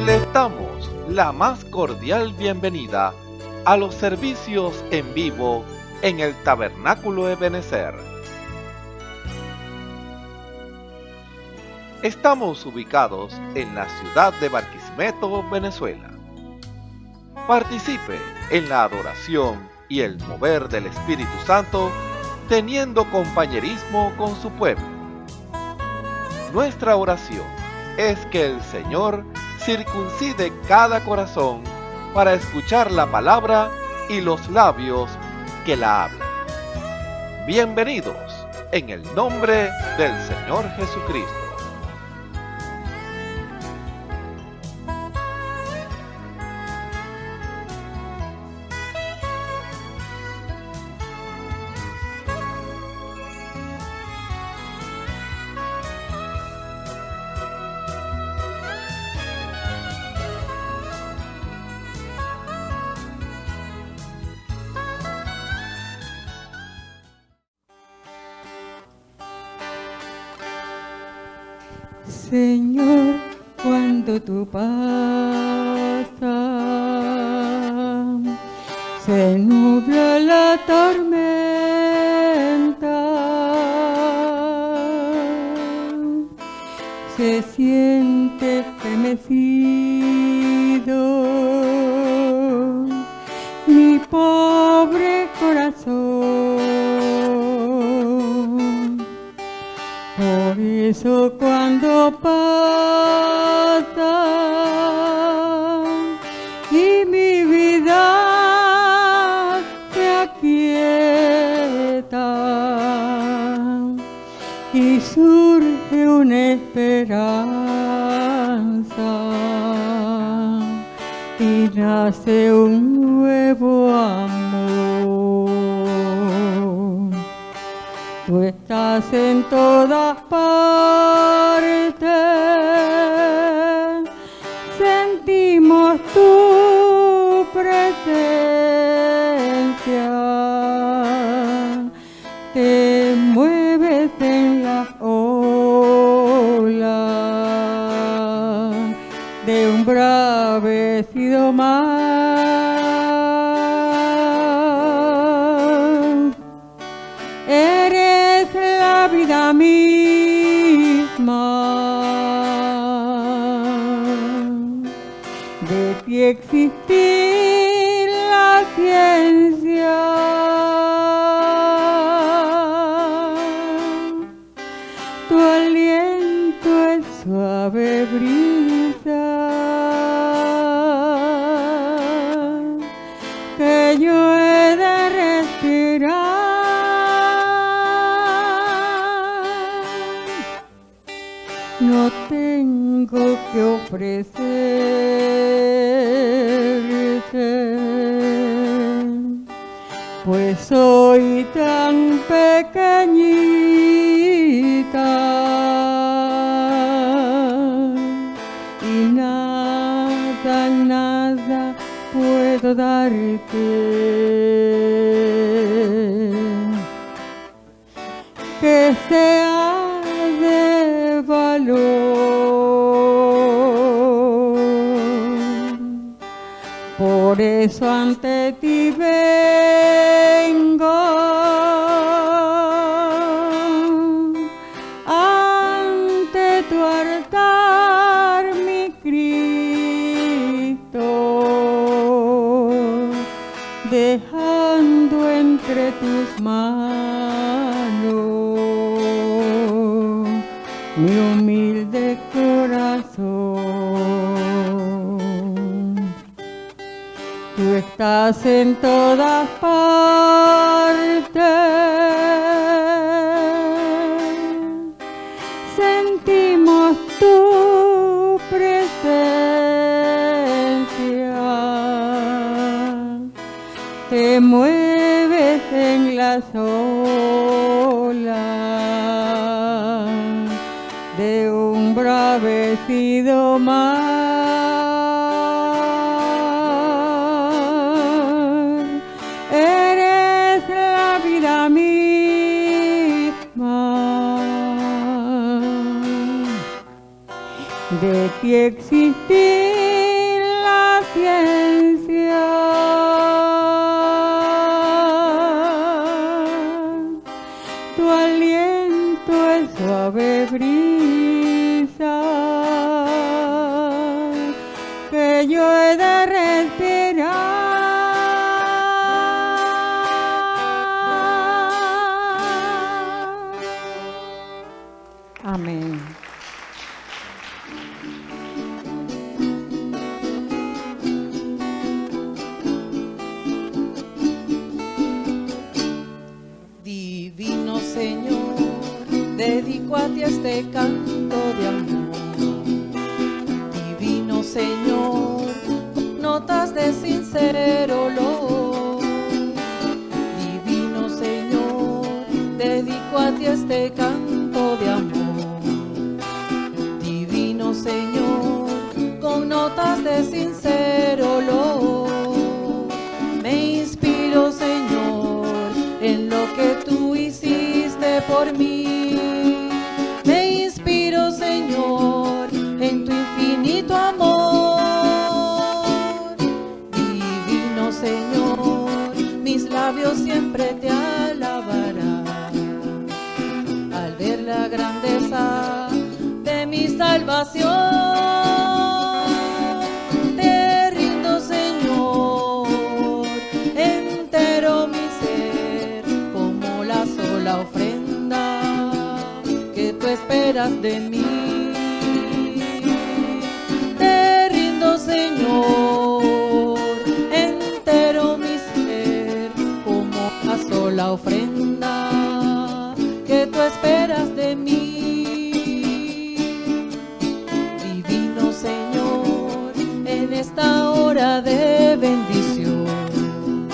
Les damos la más cordial bienvenida a los servicios en vivo en el Tabernáculo Ebenezer. Estamos ubicados en la ciudad de Barquisimeto, Venezuela. Participe en la adoración y el mover del Espíritu Santo, teniendo compañerismo con su pueblo. Nuestra oración es que el Señor circuncide cada corazón para escuchar la palabra y los labios que la hablan. Bienvenidos en el nombre del Señor Jesucristo. Señor, cuando tú pasas, se nubla la tormenta, se siente estremecido mi pobre corazón. Por eso cuando pasa y mi vida se aquieta y surge una esperanza y nace un nuevo amor. Tú estás en todas partes, sentimos tu presencia, te mueves en las olas de un bravecido mar. Eres la vida misma, de ti existir la ciencia. Tu aliento es suave brisa que yo he de respirar. No tengo que ofrecerte, pues soy tan pequeñita y nada puedo darte que sea de valor. Por eso ante ti vengo, ante tu altar, mi Cristo, dejando entre tus manos mi humilde corazón. Tú estás en todas partes, sentimos tu presencia, te mueves en las olas de un bravecido mar. Eres la vida misma, de ti existir paciencia. Tu aliento es suave brisa que yo he de respirar. Amén. Divino Señor, dedico a ti este canto de amor. Divino Señor, notas de sincero olor. Divino Señor, dedico a ti este canto de amor. Divino Señor, con notas de sincero olor. Me inspiro, Señor, en lo que tú hiciste por mí. Me inspiro, Señor, en tu infinito amor. Divino Señor, mis labios siempre te alabarán al ver la grandeza de mi salvación. Te rindo, Señor, entero mi ser, como la sola ofrenda que tú esperas de mí. Te rindo, Señor, entero mi ser, como la sola ofrenda que tú esperas de mí. Divino Señor, en esta hora de bendición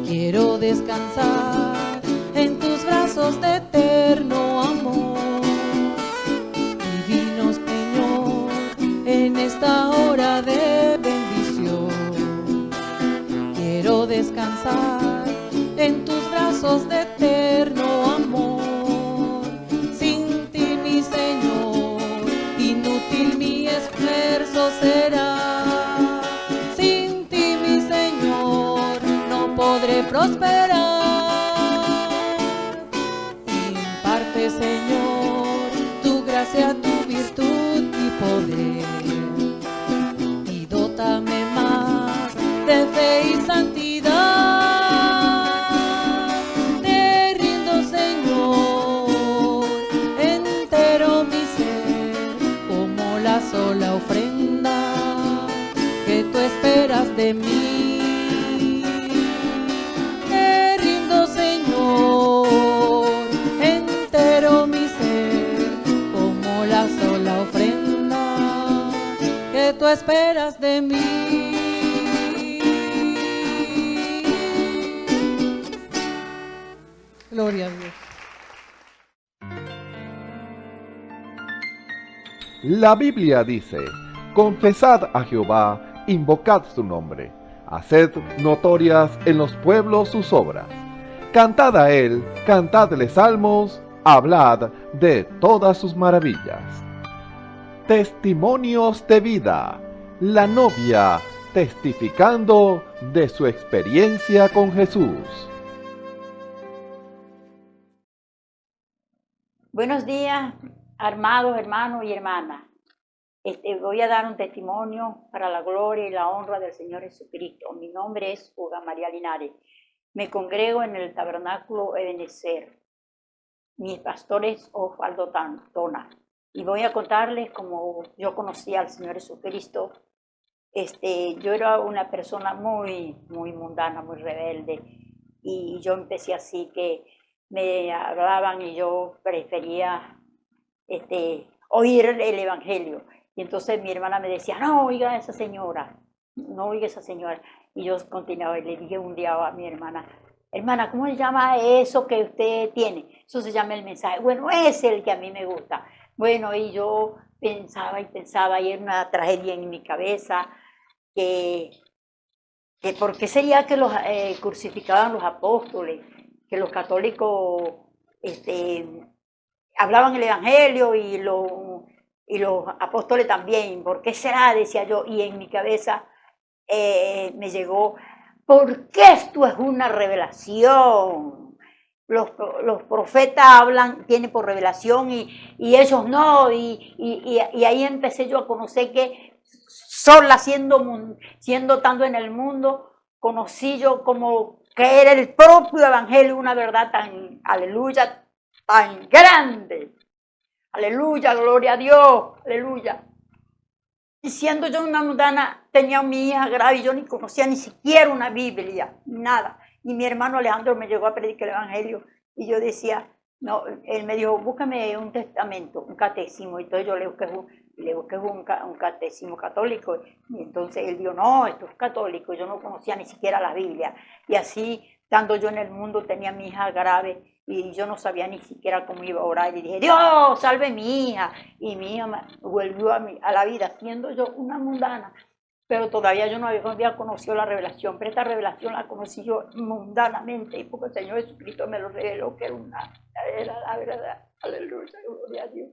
quiero descansar en tus brazos de eterno amor. Divino Señor, en esta hora de bendición quiero descansar en tus brazos de eterno amor. Sin ti, mi Señor, inútil mi esfuerzo será. Sin ti, mi Señor, no podré prosperar. Imparte, Señor, tu gracia, tu virtud y poder, y dótame más de fe y santidad. Te rindo, Señor, entero mi ser, como la sola ofrenda que tú esperas de mí. Te rindo, Señor, entero mi ser, como la sola ofrenda que tú esperas de mí. Gloria a Dios. La Biblia dice: confesad a Jehová, invocad su nombre, haced notorias en los pueblos sus obras. Cantad a él, cantadle salmos, hablad de todas sus maravillas. Testimonios de vida. La novia testificando de su experiencia con Jesús. Buenos días, amados hermanos y hermanas. Voy a dar un testimonio para la gloria y la honra del Señor Jesucristo. Mi nombre es Uga María Linares. Me congrego en el Tabernáculo Ebenezer. Mi pastor es Osvaldo Tona. Y voy a contarles cómo yo conocí al Señor Jesucristo. Yo era una persona muy mundana, muy rebelde. Y yo empecé así que me hablaban y yo prefería oír el Evangelio. Y entonces mi hermana me decía, no oiga a esa señora, no oiga a esa señora. Y yo continuaba y le dije un día a mi hermana, hermana, ¿cómo se llama eso que usted tiene? Eso se llama el mensaje. Bueno, es el que a mí me gusta. Bueno, y yo pensaba y era una tragedia en mi cabeza, que ¿por qué sería que los crucificaban los apóstoles? Que los católicos hablaban el Evangelio y los apóstoles también. ¿Por qué será? Decía yo, y en mi cabeza me llegó, porque esto es una revelación. Los profetas hablan, tienen por revelación y ellos no, y ahí empecé yo a conocer que sola siendo tanto en el mundo, conocí yo como que era el propio evangelio, una verdad tan, aleluya, tan grande. Aleluya, gloria a Dios, aleluya. Y siendo yo una mundana, tenía mi hija grave y yo ni conocía ni siquiera una Biblia, nada. Y mi hermano Alejandro me llegó a predicar el evangelio y yo decía, no, él me dijo, búscame un testamento, un catecismo. Y entonces yo le busqué un catecismo católico. Y entonces él dijo, no, esto es católico. Yo no conocía ni siquiera la Biblia. Y así, estando yo en el mundo, tenía mi hija grave y yo no sabía ni siquiera cómo iba a orar. Y dije, Dios, salve mi hija. Y mi hija volvió a la vida, siendo yo una mundana. Pero todavía yo no había conocido la revelación, pero esta revelación la conocí yo mundanamente, y porque el Señor Jesucristo me lo reveló, que era la verdad. Aleluya, gloria a Dios.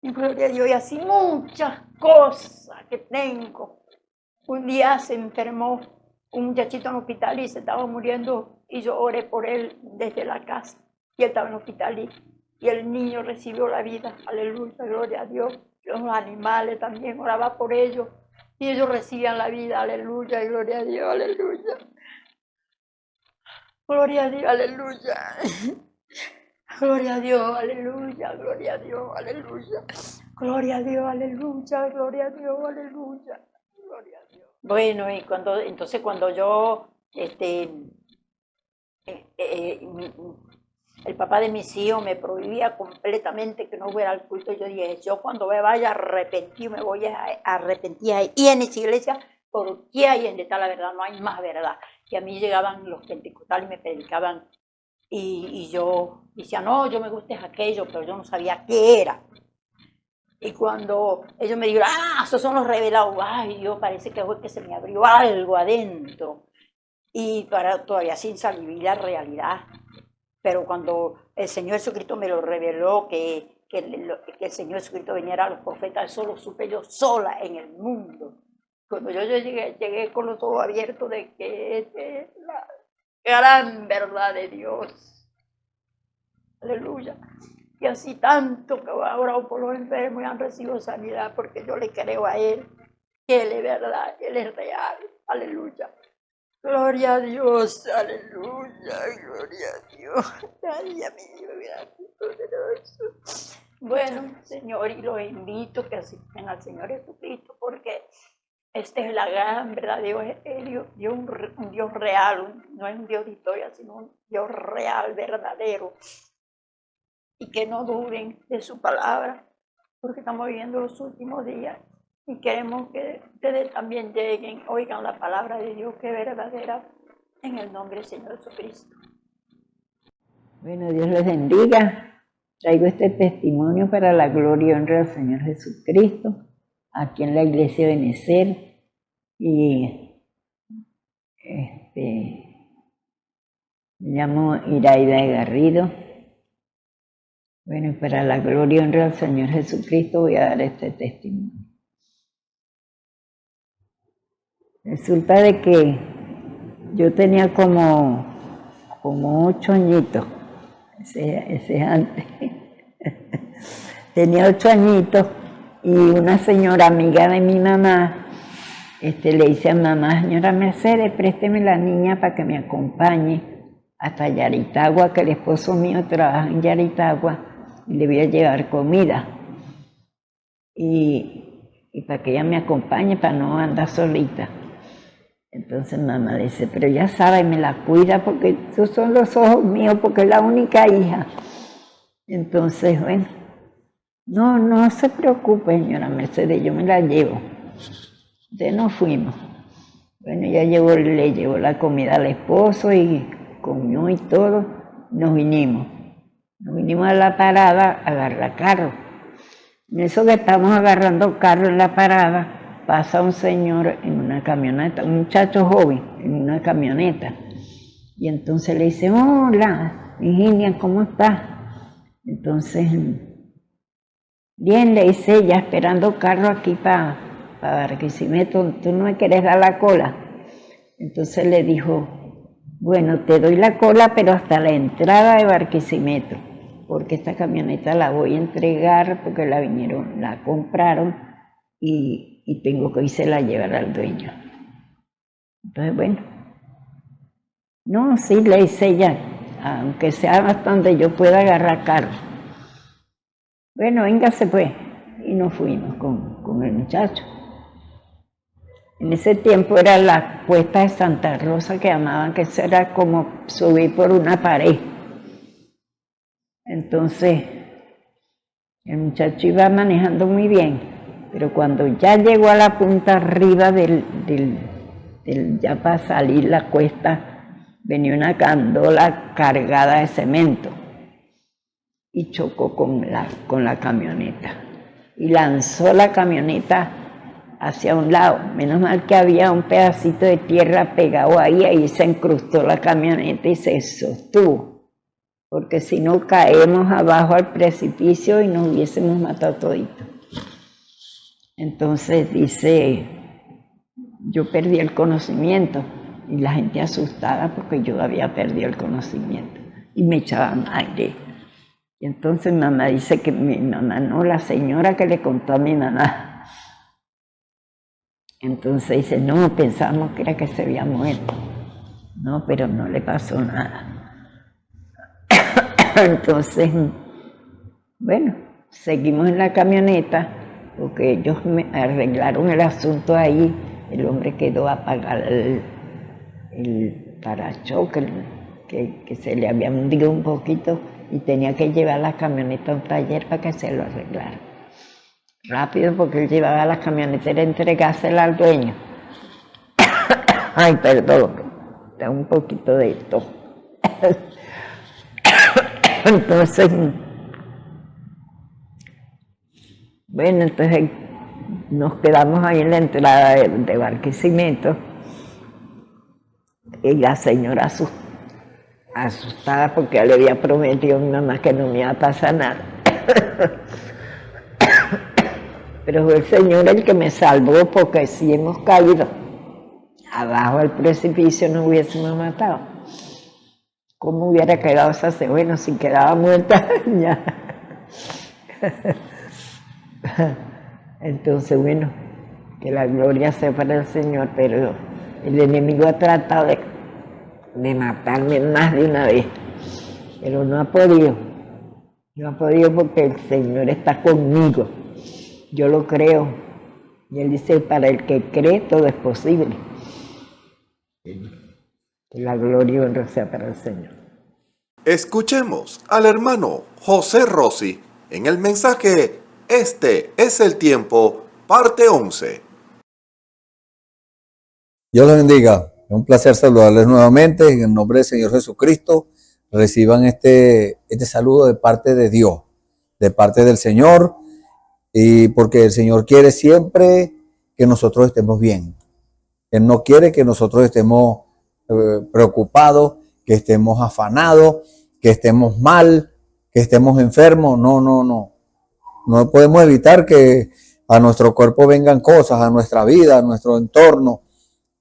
Y gloria a Dios, y así muchas cosas que tengo. Un día se enfermó un muchachito en el hospital y se estaba muriendo, y yo oré por él desde la casa, y él estaba en el hospital, y el niño recibió la vida. Aleluya, gloria a Dios. Los animales también oraba por ellos. Y ellos recibían la vida, aleluya, y gloria a Dios, aleluya. Gloria a Dios, aleluya. Gloria a Dios, aleluya, gloria a Dios, aleluya. Gloria a Dios, aleluya, gloria a Dios, aleluya. Gloria a Dios. Bueno, y entonces cuando yo, el papá de mis hijos me prohibía completamente que no fuera al culto. Yo dije, yo cuando me vaya a arrepentir, me voy a arrepentir ahí. Y en esa iglesia, porque ahí es donde está la verdad, no hay más verdad. Y a mí llegaban los pentecostales y me predicaban. Y yo decía, no, yo me gusta aquello, pero yo no sabía qué era. Y cuando ellos me dijeron, esos son los revelados, ay, Dios, parece que fue que se me abrió algo adentro. Y todavía sin salir la realidad. Pero cuando el Señor Jesucristo me lo reveló, que el Señor Jesucristo viniera a los profetas, eso lo supe yo sola en el mundo. Cuando yo llegué con los ojos abiertos de que esta es la gran verdad de Dios. Aleluya. Y así tanto que he orado por los enfermos y han recibido sanidad, porque yo le creo a Él, que Él es verdad, Él es real. Aleluya. Gloria a Dios, aleluya, gloria a Dios. Ay, a mi Dios, gracias, poderoso. Bueno, Señor, y los invito a que asisten al Señor Jesucristo, porque esta es la gran verdad. Dios es un Dios real, no es un Dios de historia, sino un Dios real, verdadero. Y que no duden de su palabra, porque estamos viviendo los últimos días. Y queremos que ustedes también lleguen, oigan la palabra de Dios que es verdadera, en el nombre del Señor Jesucristo. Bueno, Dios les bendiga. Traigo este testimonio para la gloria y honra del Señor Jesucristo, aquí en la iglesia de Benecer. Y me llamo Iraida Garrido. Bueno, para la gloria y honra del Señor Jesucristo voy a dar este testimonio. Resulta de que yo tenía como 8 añitos, ese es antes. Tenía 8 añitos y una señora amiga de mi mamá le dice a mamá, señora Mercedes, présteme la niña para que me acompañe hasta Yaritagua, que el esposo mío trabaja en Yaritagua y le voy a llevar comida. Y para que ella me acompañe, para no andar solita. Entonces mamá le dice, pero ya sabe, me la cuida porque esos son los ojos míos, porque es la única hija. Entonces, bueno, no se preocupe, señora Mercedes, yo me la llevo. Entonces nos fuimos. Bueno, ella le llevó la comida al esposo y comió y todo. Nos vinimos a la parada a agarrar carro. En eso que estamos agarrando carro en la parada, pasa un señor en una camioneta, un muchacho joven en una camioneta. Y entonces le dice, hola, Virginia, ¿cómo estás? Entonces, bien, le dice ella, esperando carro aquí para Barquisimeto, ¿tú no me quieres dar la cola? Entonces le dijo, bueno, te doy la cola, pero hasta la entrada de Barquisimeto, porque esta camioneta la voy a entregar porque la compraron y tengo que irse a llevar al dueño. Entonces, bueno, no, sí, le hice ya, aunque sea hasta donde yo pueda agarrar carro. Bueno, véngase pues, y nos fuimos con el muchacho. En ese tiempo era la cuesta de Santa Rosa que llamaban, que eso era como subir por una pared. Entonces, el muchacho iba manejando muy bien, pero cuando ya llegó a la punta arriba ya para salir la cuesta, venía una gandola cargada de cemento y chocó con la camioneta. Y lanzó la camioneta hacia un lado. Menos mal que había un pedacito de tierra pegado ahí se incrustó la camioneta y se sostuvo. Porque si no caemos abajo al precipicio y nos hubiésemos matado toditos. Entonces dice, yo perdí el conocimiento y la gente asustada porque yo había perdido el conocimiento y me echaban aire. Y entonces mi mamá dice que mi mamá no, la señora que le contó a mi mamá. Entonces dice, no, pensamos que era que se había muerto. No, pero no le pasó nada. Entonces, bueno, seguimos en la camioneta, porque ellos me arreglaron el asunto ahí. El hombre quedó a pagar el parachoques, que se le había hundido un poquito, y tenía que llevar la camioneta a un taller para que se lo arreglara. Rápido, porque él llevaba la camioneta y entregársela al dueño. Ay, perdón, da un poquito de esto. Entonces, bueno, entonces nos quedamos ahí en la entrada de Barquisimeto y la señora asustada porque ya le había prometido a mi mamá que no me iba a pasar nada. Pero fue el Señor el que me salvó, porque si hemos caído abajo del precipicio no hubiésemos matado. ¿Cómo hubiera quedado esa señora? Bueno, si quedaba muerta ya. Entonces, bueno, que la gloria sea para el Señor, pero el enemigo ha tratado de matarme más de una vez, pero no ha podido. No ha podido porque el Señor está conmigo. Yo lo creo. Y Él dice, para el que cree todo es posible. Que la gloria y honra sea para el Señor. Escuchemos al hermano José Rossi en el mensaje Este es el tiempo, parte 11. Dios los bendiga. Es un placer saludarles nuevamente en el nombre del Señor Jesucristo. Reciban este saludo de parte de Dios, de parte del Señor, y porque el Señor quiere siempre que nosotros estemos bien. Él no quiere que nosotros estemos preocupados, que estemos afanados, que estemos mal, que estemos enfermos. No. No podemos evitar que a nuestro cuerpo vengan cosas, a nuestra vida, a nuestro entorno,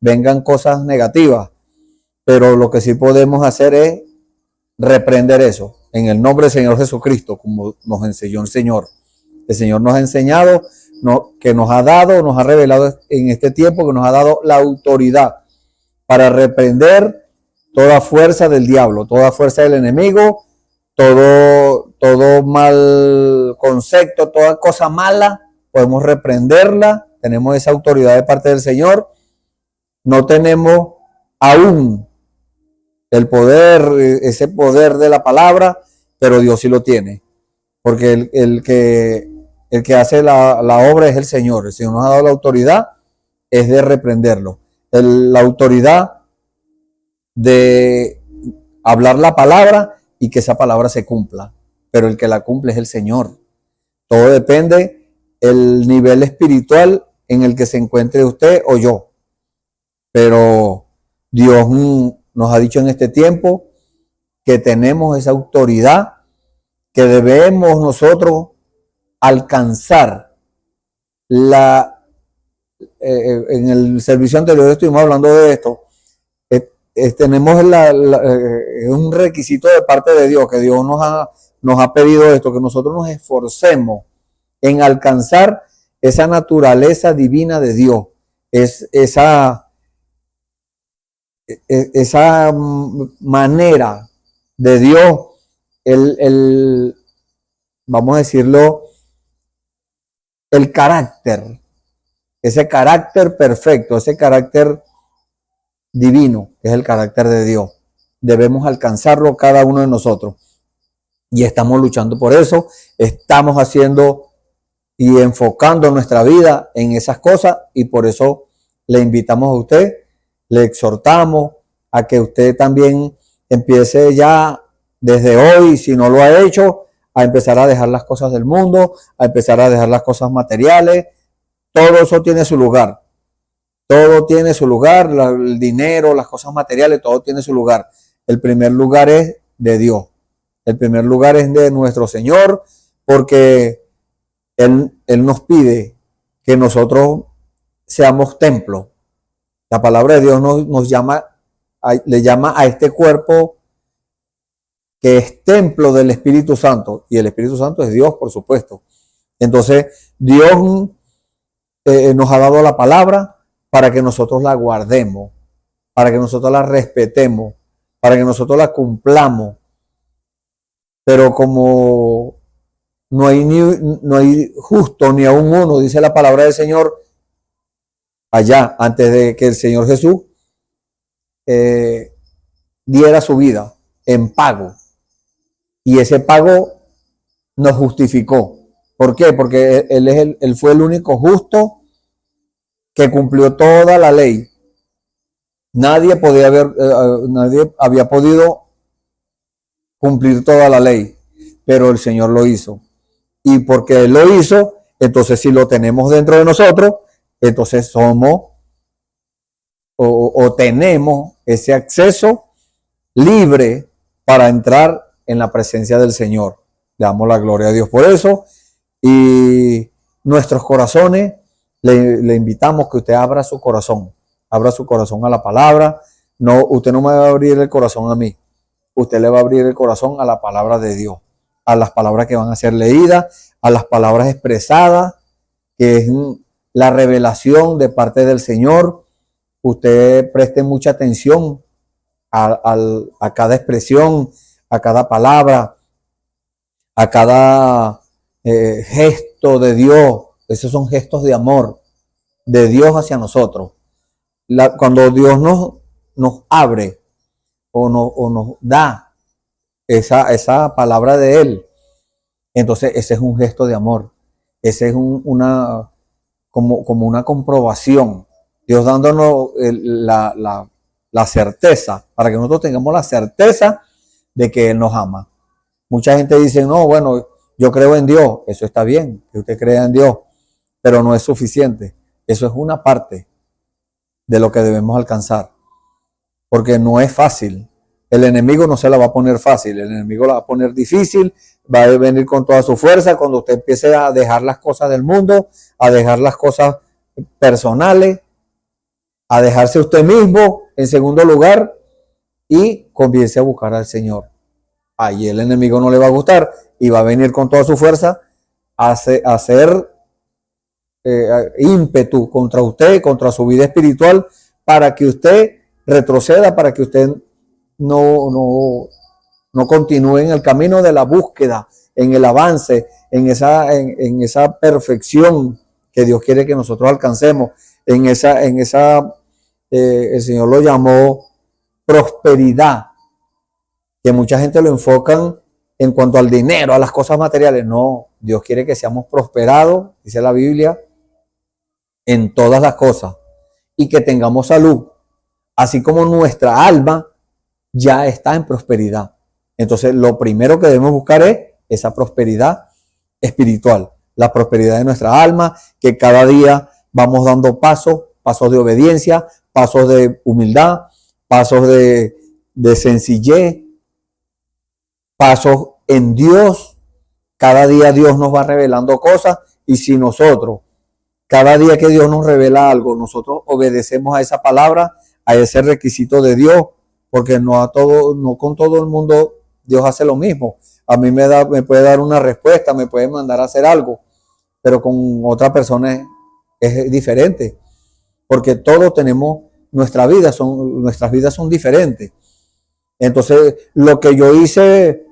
vengan cosas negativas. Pero lo que sí podemos hacer es reprender eso en el nombre del Señor Jesucristo, como nos enseñó el Señor. El Señor nos ha enseñado, que nos ha dado, nos ha revelado en este tiempo, que nos ha dado la autoridad para reprender toda fuerza del diablo, toda fuerza del enemigo, todo mal concepto, toda cosa mala, podemos reprenderla. Tenemos esa autoridad de parte del Señor. No tenemos aún el poder, ese poder de la palabra, pero Dios sí lo tiene, porque el que hace la obra es el Señor. El Señor nos ha dado la autoridad, es de reprenderlo. La autoridad de hablar la palabra y que esa palabra se cumpla, pero el que la cumple es el Señor. Todo depende del nivel espiritual en el que se encuentre usted o yo, pero Dios nos ha dicho en este tiempo que tenemos esa autoridad, que debemos nosotros alcanzar la en el servicio anterior estuvimos hablando de esto. Tenemos un requisito de parte de Dios, que Dios nos ha pedido esto, que nosotros nos esforcemos en alcanzar esa naturaleza divina de Dios, esa manera de Dios, vamos a decirlo, el carácter, ese carácter perfecto, ese carácter divino, que es el carácter de Dios. Debemos alcanzarlo cada uno de nosotros. Y estamos luchando por eso, estamos haciendo y enfocando nuestra vida en esas cosas, y por eso le invitamos a usted, le exhortamos a que usted también empiece ya desde hoy, si no lo ha hecho, a empezar a dejar las cosas del mundo, a empezar a dejar las cosas materiales. Todo eso tiene su lugar. Todo tiene su lugar, el dinero, las cosas materiales, todo tiene su lugar. El primer lugar es de Dios. El primer lugar es de nuestro Señor, porque Él nos pide que nosotros seamos templo. La palabra de Dios nos llama, le llama a este cuerpo que es templo del Espíritu Santo. Y el Espíritu Santo es Dios, por supuesto. Entonces, Dios nos ha dado la palabra para que nosotros la guardemos, para que nosotros la respetemos, para que nosotros la cumplamos. Pero como no hay justo ni aún uno, dice la palabra del Señor, allá, antes de que el Señor Jesús diera su vida en pago. Y ese pago nos justificó. ¿Por qué? Porque Él fue el único justo que cumplió toda la ley. Nadie había podido cumplir toda la ley, pero el Señor lo hizo. Y porque Él lo hizo, entonces si lo tenemos dentro de nosotros, entonces somos o tenemos ese acceso libre para entrar en la presencia del Señor. Le damos la gloria a Dios por eso. Y nuestros corazones, le invitamos que usted abra su corazón a la palabra. No, usted no me va a abrir el corazón a mí, usted le va a abrir el corazón a la palabra de Dios, a las palabras que van a ser leídas, a las palabras expresadas, que es la revelación de parte del Señor. Usted preste mucha atención a cada expresión, a cada palabra, a cada gesto de Dios. Esos son gestos de amor de Dios hacia nosotros. Cuando Dios nos abre o nos da esa palabra de Él, entonces ese es un gesto de amor. Ese es como una comprobación. Dios dándonos la certeza, para que nosotros tengamos la certeza de que Él nos ama. Mucha gente dice, no, bueno, yo creo en Dios. Eso está bien, que usted crea en Dios, pero no es suficiente. Eso es una parte de lo que debemos alcanzar, porque no es fácil. El enemigo no se la va a poner fácil, el enemigo la va a poner difícil, va a venir con toda su fuerza cuando usted empiece a dejar las cosas del mundo, a dejar las cosas personales, a dejarse usted mismo en segundo lugar y comience a buscar al Señor. Ahí el enemigo no le va a gustar y va a venir con toda su fuerza a hacer ímpetu contra usted, contra su vida espiritual, para que usted retroceda, para que usted no continúe en el camino de la búsqueda, en el avance, en esa perfección que Dios quiere que nosotros alcancemos, el Señor lo llamó prosperidad, que mucha gente lo enfocan en cuanto al dinero, a las cosas materiales. No, Dios quiere que seamos prosperados, dice la Biblia, en todas las cosas, y que tengamos salud, así como nuestra alma ya está en prosperidad. Entonces, lo primero que debemos buscar es esa prosperidad espiritual, la prosperidad de nuestra alma, que cada día vamos dando pasos de obediencia, pasos de humildad, pasos de sencillez, pasos en Dios. Cada día Dios nos va revelando cosas, y si nosotros cada día que Dios nos revela algo, nosotros obedecemos a esa palabra, a ese requisito de Dios, porque no con todo el mundo Dios hace lo mismo. A mí me puede dar una respuesta, me puede mandar a hacer algo, pero con otra persona es diferente, porque todos tenemos nuestras vidas son diferentes. Entonces, lo que yo hice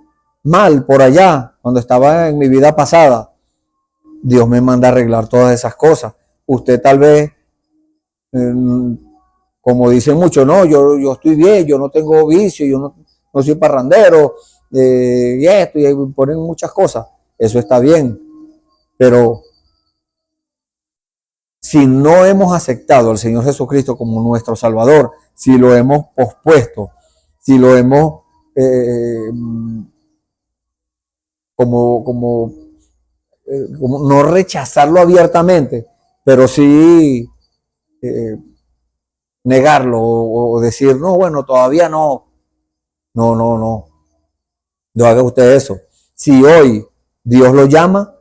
mal por allá, cuando estaba en mi vida pasada, Dios me manda a arreglar todas esas cosas. Usted tal vez, como dicen muchos, no, yo estoy bien, yo no tengo vicio, yo no soy parrandero, y esto, y ponen muchas cosas. Eso está bien, pero si no hemos aceptado al Señor Jesucristo como nuestro Salvador, si lo hemos pospuesto, si lo hemos como no rechazarlo abiertamente, pero sí negarlo o decir, no, bueno, todavía no. No haga usted eso. Si hoy Dios lo llama,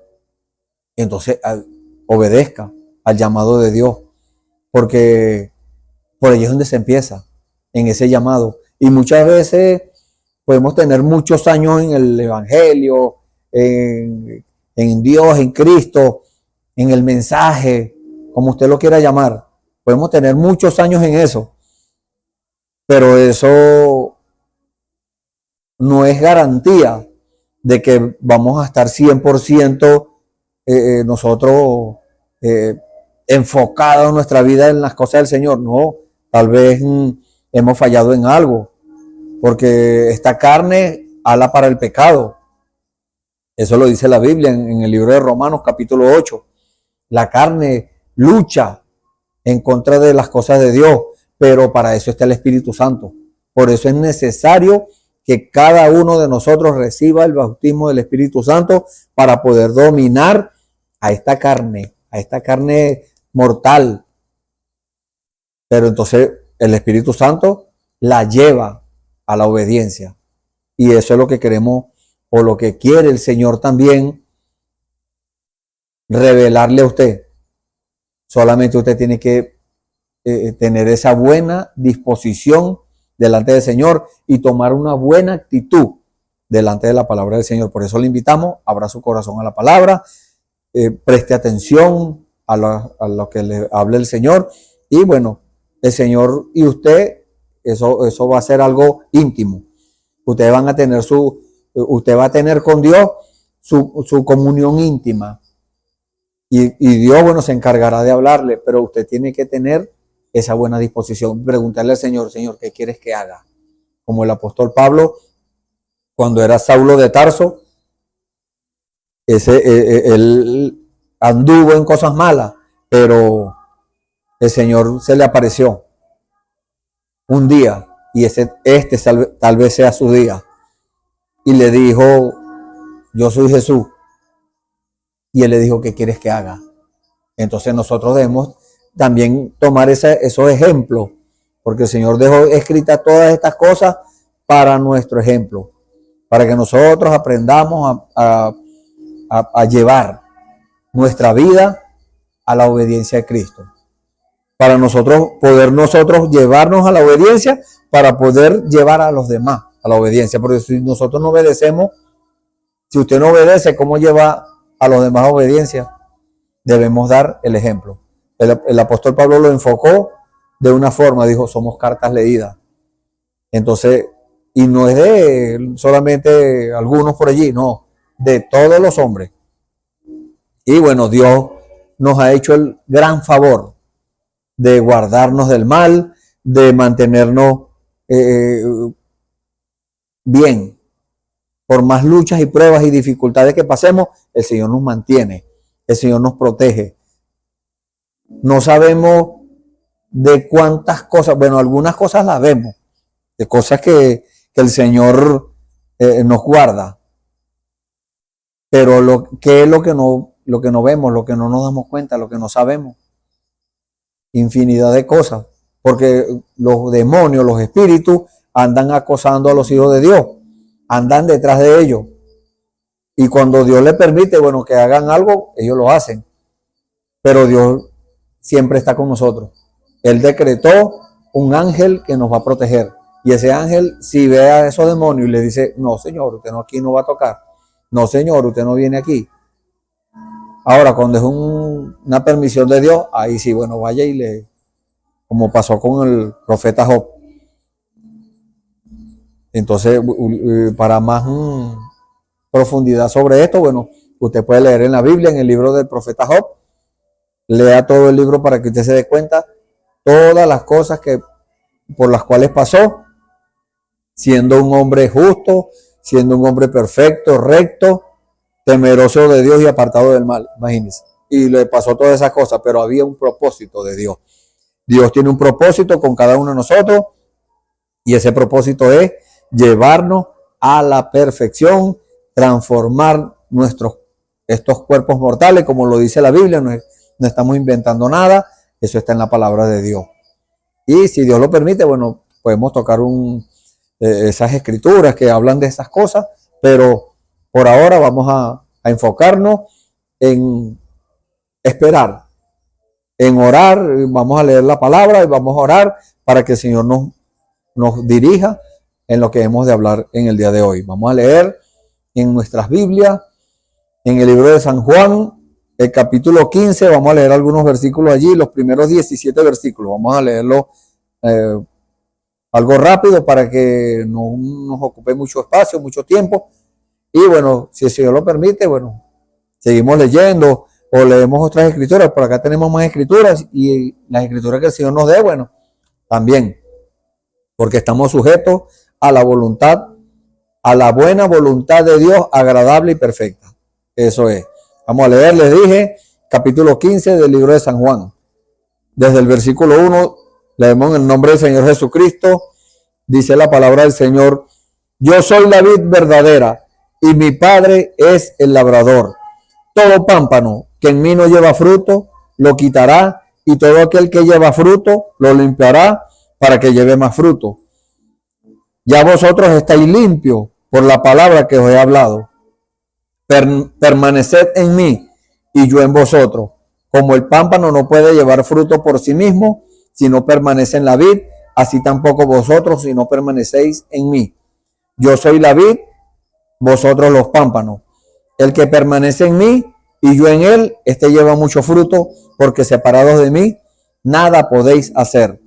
entonces obedezca al llamado de Dios, porque por ahí es donde se empieza, en ese llamado. Y muchas veces podemos tener muchos años en el Evangelio, en Dios, en Cristo, en el mensaje, como usted lo quiera llamar. Podemos tener muchos años en eso, pero eso no es garantía de que vamos a estar 100% nosotros enfocados en nuestra vida en las cosas del Señor. No, tal vez hemos fallado en algo, porque esta carne ala para el pecado. Eso lo dice la Biblia en el libro de Romanos capítulo 8. La carne lucha en contra de las cosas de Dios, pero para eso está el Espíritu Santo. Por eso es necesario que cada uno de nosotros reciba el bautismo del Espíritu Santo para poder dominar a esta carne mortal. Pero entonces el Espíritu Santo la lleva a la obediencia. Y eso es lo que queremos, o lo que quiere el Señor también revelarle a usted. Solamente usted tiene que tener esa buena disposición delante del Señor y tomar una buena actitud delante de la palabra del Señor. Por eso le invitamos, abra su corazón a la palabra, preste atención a lo que le hable el Señor, y bueno, el Señor y usted, eso va a ser algo íntimo. Ustedes van a tener usted va a tener con Dios su comunión íntima, y Dios, bueno, se encargará de hablarle, pero usted tiene que tener esa buena disposición, preguntarle al Señor, Señor, ¿qué quieres que haga? Como el apóstol Pablo, cuando era Saulo de Tarso, él anduvo en cosas malas, pero el Señor se le apareció un día, y tal vez sea su día, y le dijo, yo soy Jesús, y él le dijo, ¿qué quieres que haga? Entonces nosotros debemos también tomar esos ejemplos, porque el Señor dejó escritas todas estas cosas para nuestro ejemplo, para que nosotros aprendamos a llevar nuestra vida a la obediencia de Cristo, para nosotros llevarnos a la obediencia, para poder llevar a los demás a la obediencia. Porque si nosotros no obedecemos, si usted no obedece, ¿cómo lleva a los demás a obediencia? Debemos dar el ejemplo. El apóstol Pablo lo enfocó de una forma, dijo, somos cartas leídas. Entonces, y no es de solamente algunos por allí, no, de todos los hombres. Y bueno, Dios nos ha hecho el gran favor de guardarnos del mal, de mantenernos bien. Por más luchas y pruebas y dificultades que pasemos, el Señor nos mantiene, el Señor nos protege. No sabemos de cuántas cosas, bueno, algunas cosas las vemos, de cosas que el Señor nos guarda, pero ¿qué es lo que no vemos, lo que no nos damos cuenta, lo que no sabemos? Infinidad de cosas, porque los demonios, los espíritus, andan acosando a los hijos de Dios, andan detrás de ellos, y cuando Dios les permite, bueno, que hagan algo, ellos lo hacen. pero Dios siempre está con nosotros. Él decretó un ángel que nos va a proteger. Y ese ángel, si ve a esos demonios y le dice, no señor, usted no, aquí no va a tocar. No señor, usted no viene aquí. Ahora, cuando es una permisión de Dios, ahí sí, bueno, vaya y le, como pasó con el profeta Job. Entonces, para más profundidad sobre esto, bueno, usted puede leer en la Biblia, en el libro del profeta Job. Lea todo el libro para que usted se dé cuenta todas las cosas por las cuales pasó, siendo un hombre justo, siendo un hombre perfecto, recto, temeroso de Dios y apartado del mal, imagínense. Y le pasó todas esas cosas, pero había un propósito de Dios. Dios tiene un propósito con cada uno de nosotros, y ese propósito es llevarnos a la perfección, transformar estos cuerpos mortales, como lo dice la Biblia. No estamos inventando nada, eso está en la palabra de Dios. Y si Dios lo permite, bueno, podemos tocar esas escrituras que hablan de esas cosas, pero por ahora vamos a enfocarnos en esperar, en orar. Vamos a leer la palabra y vamos a orar para que el Señor nos dirija en lo que hemos de hablar en el día de hoy. Vamos a leer en nuestras Biblias, en el libro de San Juan, el capítulo 15, vamos a leer algunos versículos allí, los primeros 17 versículos. Vamos a leerlo algo rápido para que no nos ocupe mucho espacio, mucho tiempo. Y bueno, si el Señor lo permite, bueno, seguimos leyendo o leemos otras escrituras. Por acá tenemos más escrituras, y las escrituras que el Señor nos dé, bueno, también, porque estamos sujetos a la voluntad, a la buena voluntad de Dios, agradable y perfecta. Eso es. Vamos a leer, les dije, capítulo 15 del libro de San Juan. Desde el versículo 1, leemos en el nombre del Señor Jesucristo. Dice la palabra del Señor: yo soy la vid verdadera, y mi Padre es el labrador. Todo pámpano que en mí no lleva fruto, lo quitará, y todo aquel que lleva fruto, lo limpiará, para que lleve más fruto. Ya vosotros estáis limpios por la palabra que os he hablado. Permaneced en mí y yo en vosotros. Como el pámpano no puede llevar fruto por sí mismo si no permanece en la vid, así tampoco vosotros si no permanecéis en mí. Yo soy la vid, vosotros los pámpanos. El que permanece en mí y yo en él, este lleva mucho fruto, porque separados de mí nada podéis hacer.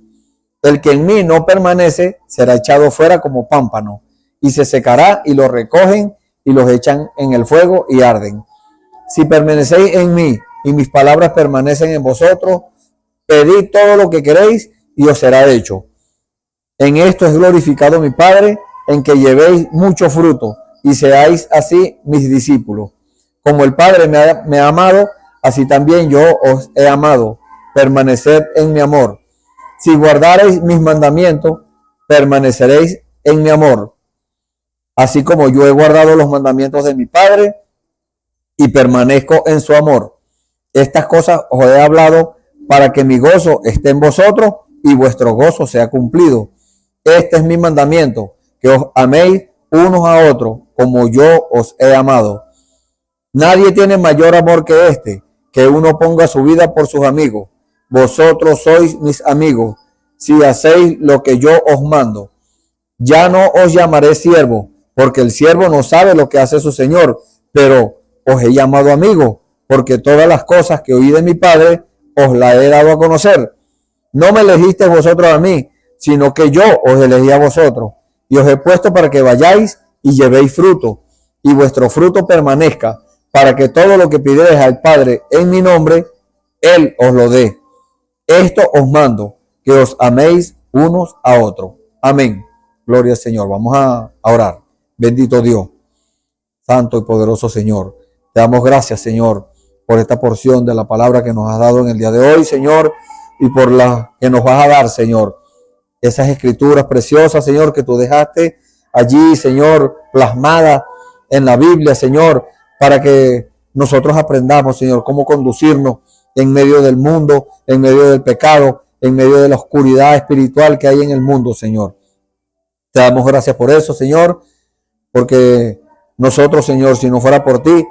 El que en mí no permanece será echado fuera como pámpano, y se secará, y lo recogen y los echan en el fuego y arden. Si permanecéis en mí y mis palabras permanecen en vosotros, pedid todo lo que queréis y os será hecho. En esto es glorificado mi Padre, en que llevéis mucho fruto y seáis así mis discípulos. Como el Padre me ha amado, así también yo os he amado. Permaneced en mi amor. Si guardareis mis mandamientos, permaneceréis en mi amor, así como yo he guardado los mandamientos de mi Padre y permanezco en su amor. Estas cosas os he hablado para que mi gozo esté en vosotros y vuestro gozo sea cumplido. Este es mi mandamiento, que os améis unos a otros como yo os he amado. Nadie tiene mayor amor que este, que uno ponga su vida por sus amigos. Vosotros sois mis amigos, si hacéis lo que yo os mando. Ya no os llamaré siervo, porque el siervo no sabe lo que hace su señor, pero os he llamado amigos, porque todas las cosas que oí de mi Padre os las he dado a conocer. No me elegisteis vosotros a mí, sino que yo os elegí a vosotros, y os he puesto para que vayáis y llevéis fruto, y vuestro fruto permanezca, para que todo lo que pidierais al Padre en mi nombre, Él os lo dé. Esto os mando, que os améis unos a otros. Amén. Gloria al Señor. Vamos a orar. Bendito Dios, santo y poderoso Señor. Te damos gracias, Señor, por esta porción de la palabra que nos has dado en el día de hoy, Señor, y por la que nos vas a dar, Señor. Esas escrituras preciosas, Señor, que tú dejaste allí, Señor, plasmadas en la Biblia, Señor, para que nosotros aprendamos, Señor, cómo conducirnos en medio del mundo, en medio del pecado, en medio de la oscuridad espiritual que hay en el mundo, Señor. Te damos gracias por eso, Señor, porque nosotros, Señor, si no fuera por ti,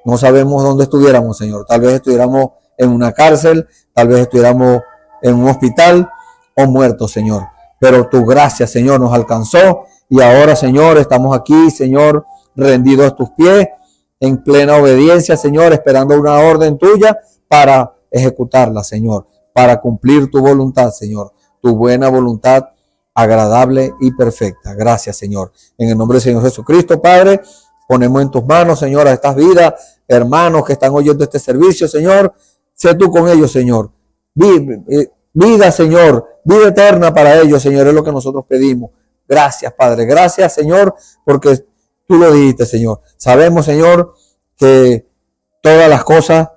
no sabemos dónde estuviéramos, Señor. Tal vez estuviéramos en una cárcel, tal vez estuviéramos en un hospital o muertos, Señor. Pero tu gracia, Señor, nos alcanzó y ahora, Señor, estamos aquí, Señor, rendidos a tus pies, en plena obediencia, Señor, esperando una orden tuya para ejecutarla, Señor, para cumplir tu voluntad, Señor, tu buena voluntad, agradable y perfecta. Gracias, Señor. En el nombre del Señor Jesucristo, Padre, ponemos en tus manos, Señor, a estas vidas, hermanos que están oyendo este servicio, Señor. Sé tú con ellos, Señor. Vida, Señor, vida eterna para ellos, Señor, es lo que nosotros pedimos. Gracias, Padre. Gracias, Señor, porque tú lo dijiste, Señor. Sabemos, Señor, que todas las cosas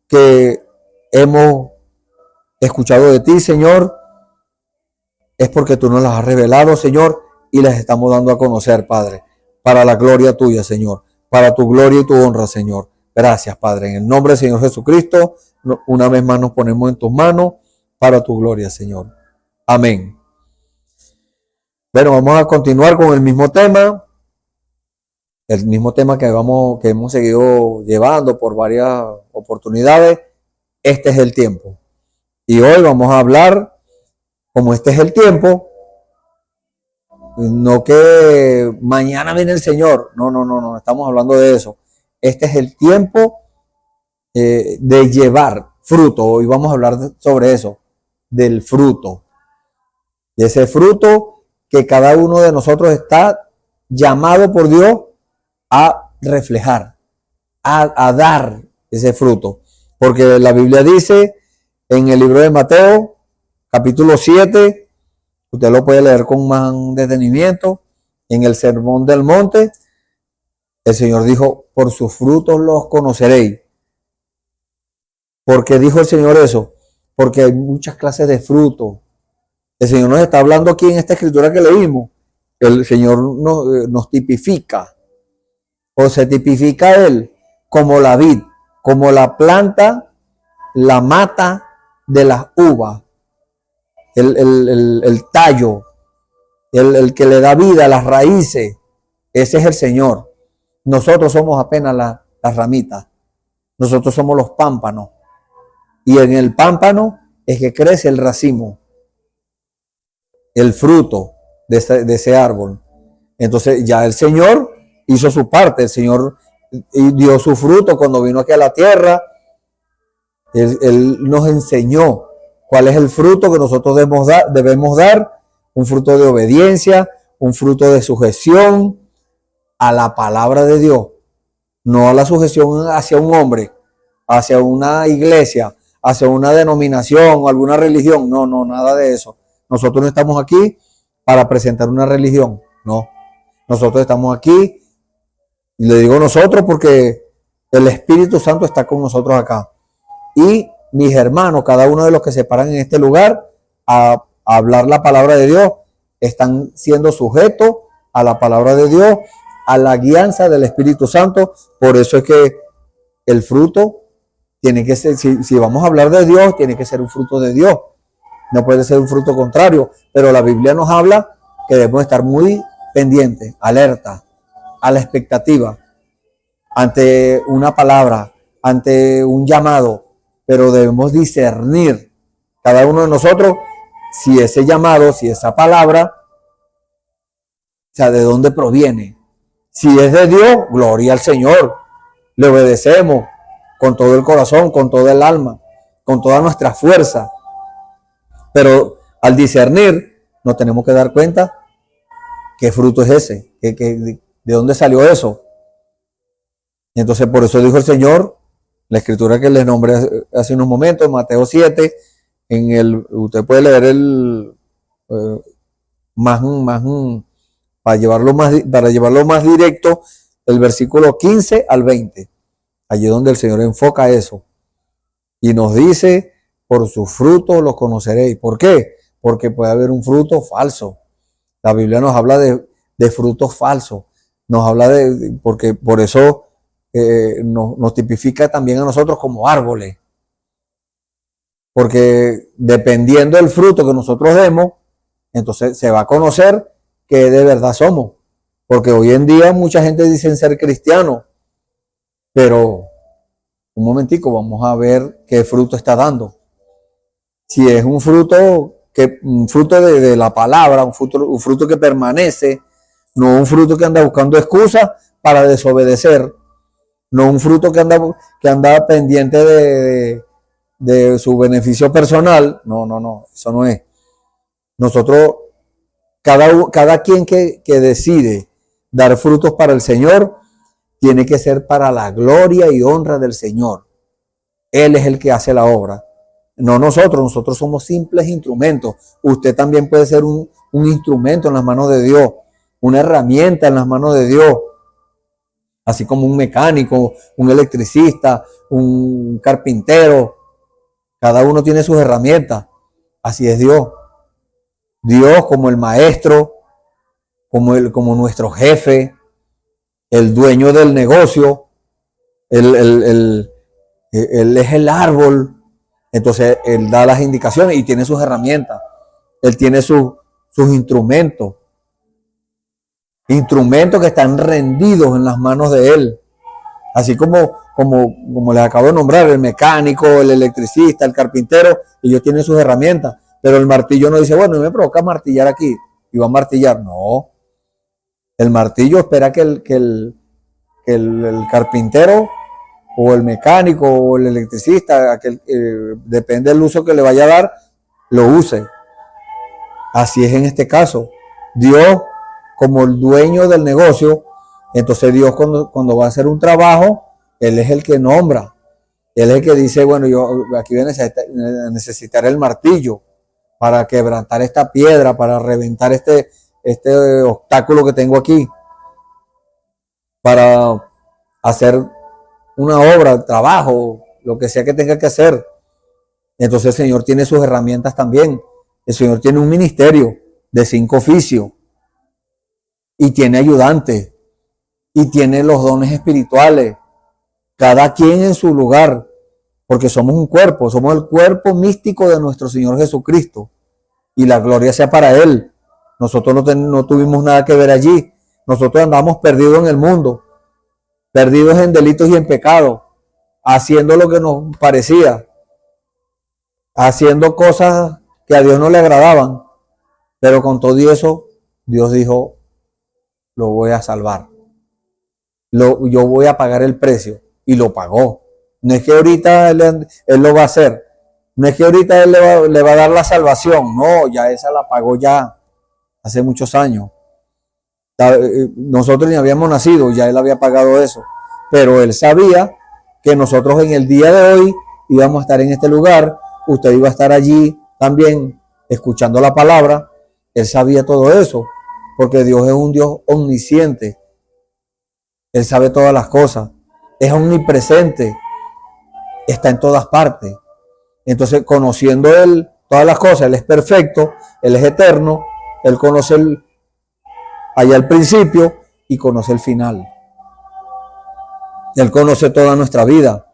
que hemos escuchado de ti, Señor, es porque tú nos las has revelado, Señor, y las estamos dando a conocer, Padre, para la gloria tuya, Señor, para tu gloria y tu honra, Señor. Gracias, Padre. En el nombre del Señor Jesucristo, una vez más nos ponemos en tus manos para tu gloria, Señor. Amén. Bueno, vamos a continuar con el mismo tema que hemos seguido llevando por varias oportunidades. Este es el tiempo. Y hoy vamos a hablar, como este es el tiempo, no que mañana viene el Señor. No, estamos hablando de eso. Este es el tiempo de llevar fruto. Hoy vamos a hablar sobre eso, del fruto. De ese fruto que cada uno de nosotros está llamado por Dios a reflejar, a dar ese fruto. Porque la Biblia dice en el libro de Mateo, capítulo 7, usted lo puede leer con más detenimiento, en el Sermón del Monte, el Señor dijo, por sus frutos los conoceréis. ¿Por qué dijo el Señor eso? Porque hay muchas clases de frutos. El Señor nos está hablando aquí en esta escritura que leímos. El Señor nos tipifica, o se tipifica Él como la vid, como la planta, la mata de las uvas, el tallo, el que le da vida, las raíces. Ese es el Señor. Nosotros somos apenas las ramitas. Nosotros somos los pámpanos. Y en el pámpano es que crece el racimo, el fruto de ese árbol. Entonces ya el Señor hizo su parte. El Señor dio su fruto cuando vino aquí a la tierra. Él nos enseñó cuál es el fruto que nosotros debemos dar. Un fruto de obediencia, un fruto de sujeción a la palabra de Dios. No a la sujeción hacia un hombre, hacia una iglesia, hacia una denominación o alguna religión. No, nada de eso. Nosotros no estamos aquí para presentar una religión. No. Nosotros estamos aquí, y le digo nosotros porque el Espíritu Santo está con nosotros acá. Y mis hermanos, cada uno de los que se paran en este lugar a hablar la palabra de Dios, están siendo sujetos a la palabra de Dios, a la guianza del Espíritu Santo. Por eso es que el fruto tiene que ser, si vamos a hablar de Dios, tiene que ser un fruto de Dios. No puede ser un fruto contrario. Pero la Biblia nos habla que debemos estar muy pendientes, alerta, a la expectativa, ante una palabra, ante un llamado. Pero debemos discernir cada uno de nosotros si ese llamado, si esa palabra, o sea, de dónde proviene. Si es de Dios, gloria al Señor. Le obedecemos con todo el corazón, con toda el alma, con toda nuestra fuerza. Pero al discernir, nos tenemos que dar cuenta qué fruto es ese, de dónde salió eso. Entonces, por eso dijo el Señor, la escritura que les nombré hace unos momentos, Mateo 7, usted puede leer para llevarlo más directo, el versículo 15 al 20. Allí donde el Señor enfoca eso. Y nos dice, por sus frutos los conoceréis. ¿Por qué? Porque puede haber un fruto falso. La Biblia nos habla de frutos falsos. Nos habla porque por eso nos tipifica también a nosotros como árboles. Porque dependiendo del fruto que nosotros demos, entonces se va a conocer que de verdad somos. Porque hoy en día mucha gente dice ser cristiano, pero un momentico, vamos a ver qué fruto está dando. Si es un fruto de la palabra, un fruto que permanece, no un fruto que anda buscando excusas para desobedecer, no un fruto que anda pendiente de su beneficio personal. No, eso no es. Nosotros, cada quien que decide dar frutos para el Señor, tiene que ser para la gloria y honra del Señor. Él es el que hace la obra, no nosotros somos simples instrumentos. Usted también puede ser un instrumento en las manos de Dios, una herramienta en las manos de Dios, así como un mecánico, un electricista, un carpintero. Cada uno tiene sus herramientas. Así es Dios. Dios como el maestro, como nuestro jefe, el dueño del negocio, él es el árbol. Entonces él da las indicaciones y tiene sus herramientas. Él tiene sus instrumentos. Instrumentos que están rendidos en las manos de él. Así como les acabo de nombrar, el mecánico, el electricista, el carpintero, ellos tienen sus herramientas. Pero el martillo no dice, bueno, me provoca martillar aquí y va a martillar. No. El martillo espera que el carpintero o el mecánico o el electricista, depende del uso que le vaya a dar, lo use. Así es en este caso. Dios, como el dueño del negocio, entonces Dios cuando va a hacer un trabajo, Él es el que nombra. Él es el que dice, bueno, yo aquí voy a necesitar el martillo para quebrantar esta piedra, para reventar este obstáculo que tengo aquí, para hacer una obra, trabajo, lo que sea que tenga que hacer. Entonces el Señor tiene sus herramientas también. El Señor tiene un ministerio de 5 oficios y tiene ayudantes y tiene los dones espirituales, cada quien en su lugar, porque somos un cuerpo, somos el cuerpo místico de nuestro Señor Jesucristo y la gloria sea para Él. Nosotros no tuvimos nada que ver allí. Nosotros andamos perdidos en el mundo, perdidos en delitos y en pecados, haciendo lo que nos parecía, haciendo cosas que a Dios no le agradaban, pero con todo eso, Dios dijo, lo voy a salvar. Yo voy a pagar el precio, y lo pagó. No es que ahorita él lo va a hacer, no es que ahorita Él le va a dar la salvación, no, ya esa la pagó ya hace muchos años. Nosotros ni habíamos nacido, ya Él había pagado eso, pero Él sabía que nosotros en el día de hoy íbamos a estar en este lugar, usted iba a estar allí también escuchando la palabra. Él sabía todo eso, porque Dios es un Dios omnisciente. Él sabe todas las cosas, es omnipresente, está en todas partes. Entonces, conociendo Él todas las cosas, Él es perfecto, Él es eterno, Él conoce allá el principio y conoce el final. Él conoce toda nuestra vida.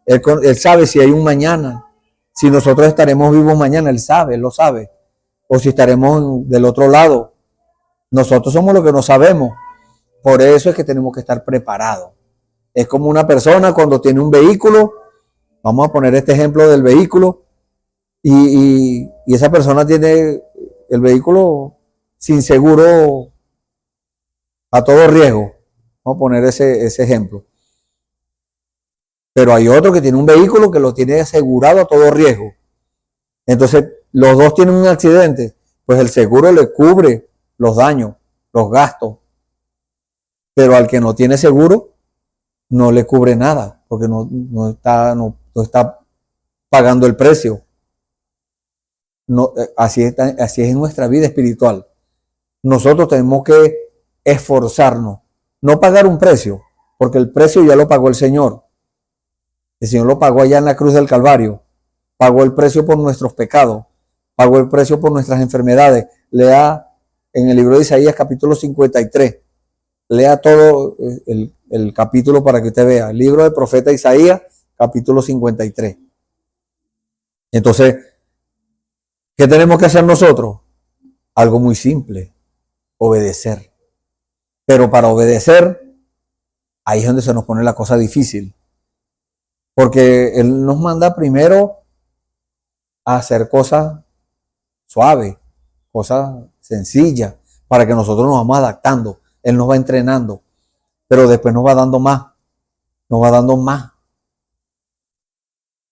Él sabe si hay un mañana, si nosotros estaremos vivos mañana, Él sabe, Él lo sabe. O si estaremos del otro lado. Nosotros somos los que no sabemos. Por eso es que tenemos que estar preparados. Es como una persona cuando tiene un vehículo, vamos a poner este ejemplo del vehículo, y esa persona tiene el vehículo sin seguro a todo riesgo. Vamos a poner ese ejemplo. Pero hay otro que tiene un vehículo que lo tiene asegurado a todo riesgo. Entonces, los dos tienen un accidente, pues el seguro le cubre los daños, los gastos. Pero al que no tiene seguro, no le cubre nada, porque no está pagando el precio. No, así es en nuestra vida espiritual. Nosotros tenemos que esforzarnos, no pagar un precio, porque el precio ya lo pagó el Señor. El Señor lo pagó allá en la cruz del Calvario. Pagó el precio por nuestros pecados. Pagó el precio por nuestras enfermedades. Lea en el libro de Isaías capítulo 53. Lea todo el capítulo para que usted vea. El libro del profeta Isaías capítulo 53. Entonces, ¿qué tenemos que hacer nosotros? Algo muy simple. Obedecer. Pero para obedecer, ahí es donde se nos pone la cosa difícil. Porque Él nos manda primero a hacer cosas suaves, cosas sencillas, para que nosotros nos vamos adaptando. Él nos va entrenando, pero después nos va dando más, nos va dando más.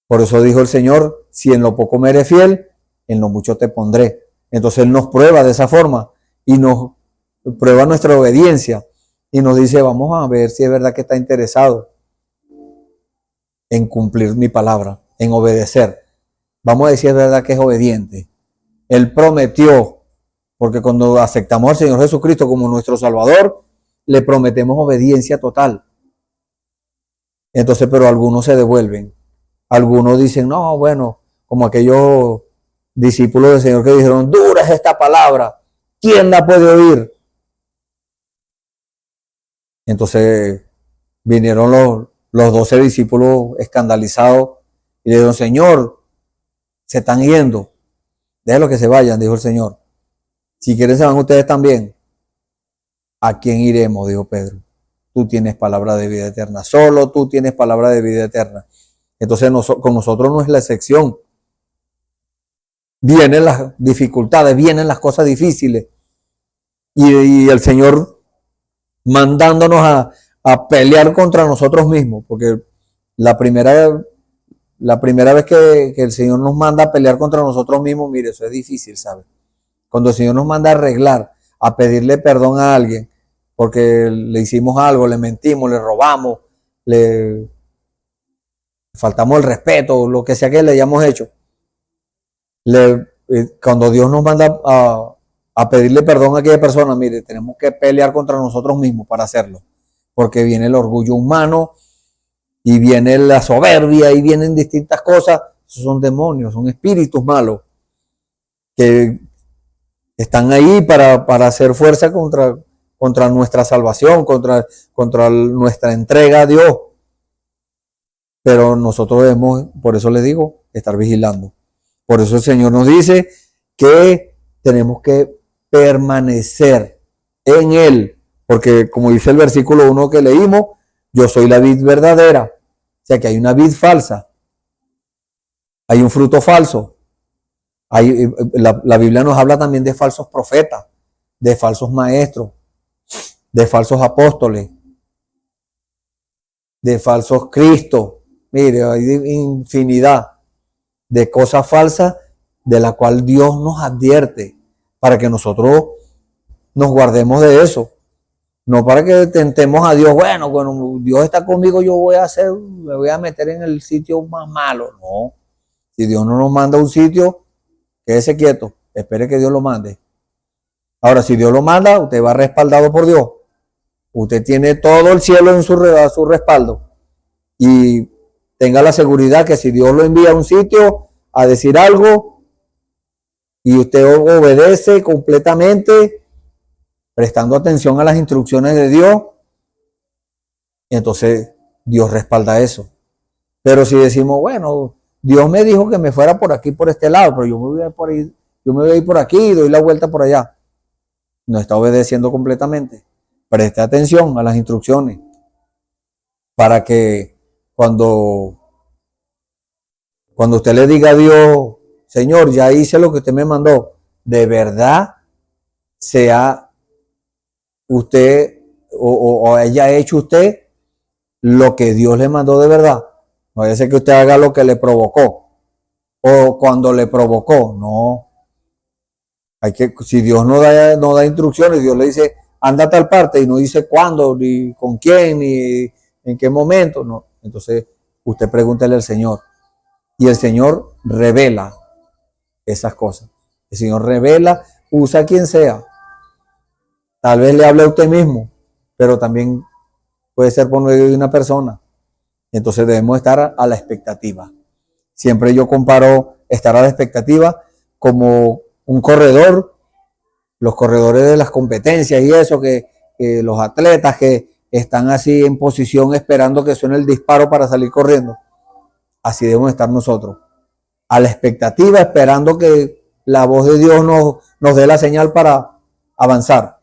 Por eso dijo el Señor, si en lo poco me eres fiel, en lo mucho te pondré. Entonces Él nos prueba de esa forma y nos prueba nuestra obediencia y nos dice, vamos a ver si es verdad que está interesado en cumplir mi palabra, en obedecer. Vamos a decir es verdad que es obediente. Él prometió, porque cuando aceptamos al Señor Jesucristo como nuestro Salvador, le prometemos obediencia total. Entonces, pero algunos se devuelven. Algunos dicen, no, bueno, como aquellos discípulos del Señor que dijeron, dura es esta palabra, ¿quién la puede oír? Entonces vinieron los 12 discípulos escandalizados y le dijeron, Señor, se están yendo, déjenlo que se vayan, dijo el Señor. Si quieren se van ustedes también. ¿A quién iremos? Dijo Pedro. Tú tienes palabra de vida eterna, solo tú tienes palabra de vida eterna. Entonces con nosotros no es la excepción. Vienen las dificultades, vienen las cosas difíciles. Y el Señor mandándonos a pelear contra nosotros mismos, porque la primera vez que el Señor nos manda a pelear contra nosotros mismos, mire, eso es difícil, ¿sabe? Cuando el Señor nos manda a arreglar, a pedirle perdón a alguien, porque le hicimos algo, le mentimos, le robamos, le faltamos el respeto, lo que sea que le hayamos hecho. Cuando Dios nos manda a pedirle perdón a aquella persona, mire, tenemos que pelear contra nosotros mismos para hacerlo, porque viene el orgullo humano y viene la soberbia y vienen distintas cosas. Esos son demonios, son espíritus malos que están ahí para hacer fuerza contra nuestra salvación, contra nuestra entrega a Dios. Pero nosotros debemos, por eso les digo, estar vigilando. Por eso el Señor nos dice que tenemos que permanecer en Él. Porque como dice el versículo 1 que leímos, yo soy la vid verdadera. O sea que hay una vid falsa. Hay un fruto falso. La Biblia nos habla también de falsos profetas, de falsos maestros, de falsos apóstoles, de falsos Cristos. Mire, hay infinidad de cosas falsas de la cual Dios nos advierte para que nosotros nos guardemos de eso. No para que tentemos a Dios, bueno, Dios está conmigo, me voy a meter en el sitio más malo. No, si Dios no nos manda a un sitio, quédese quieto, espere que Dios lo mande. Ahora, si Dios lo manda, usted va respaldado por Dios. Usted tiene todo el cielo a su respaldo. Y tenga la seguridad que si Dios lo envía a un sitio a decir algo y usted obedece completamente, prestando atención a las instrucciones de Dios, entonces Dios respalda eso. Pero si decimos, bueno, Dios me dijo que me fuera por aquí, por este lado, pero yo me voy a ir por aquí y doy la vuelta por allá. No está obedeciendo completamente. Preste atención a las instrucciones para que cuando usted le diga a Dios, Señor, ya hice lo que usted me mandó, de verdad sea usted o haya hecho usted lo que Dios le mandó de verdad. No vaya a ser que usted haga lo que le provocó o cuando le provocó. No. Si Dios no da instrucciones, Dios le dice, anda a tal parte y no dice cuándo, ni con quién, ni en qué momento. No. Entonces usted pregúntele al Señor y el Señor revela esas cosas. El Señor revela, usa a quien sea. Tal vez le hable a usted mismo, pero también puede ser por medio de una persona. Entonces debemos estar a la expectativa. Siempre yo comparo estar a la expectativa como un corredor, los corredores de las competencias y eso, que los atletas que están así en posición esperando que suene el disparo para salir corriendo. Así debemos estar nosotros, a la expectativa, esperando que la voz de Dios nos dé la señal para avanzar,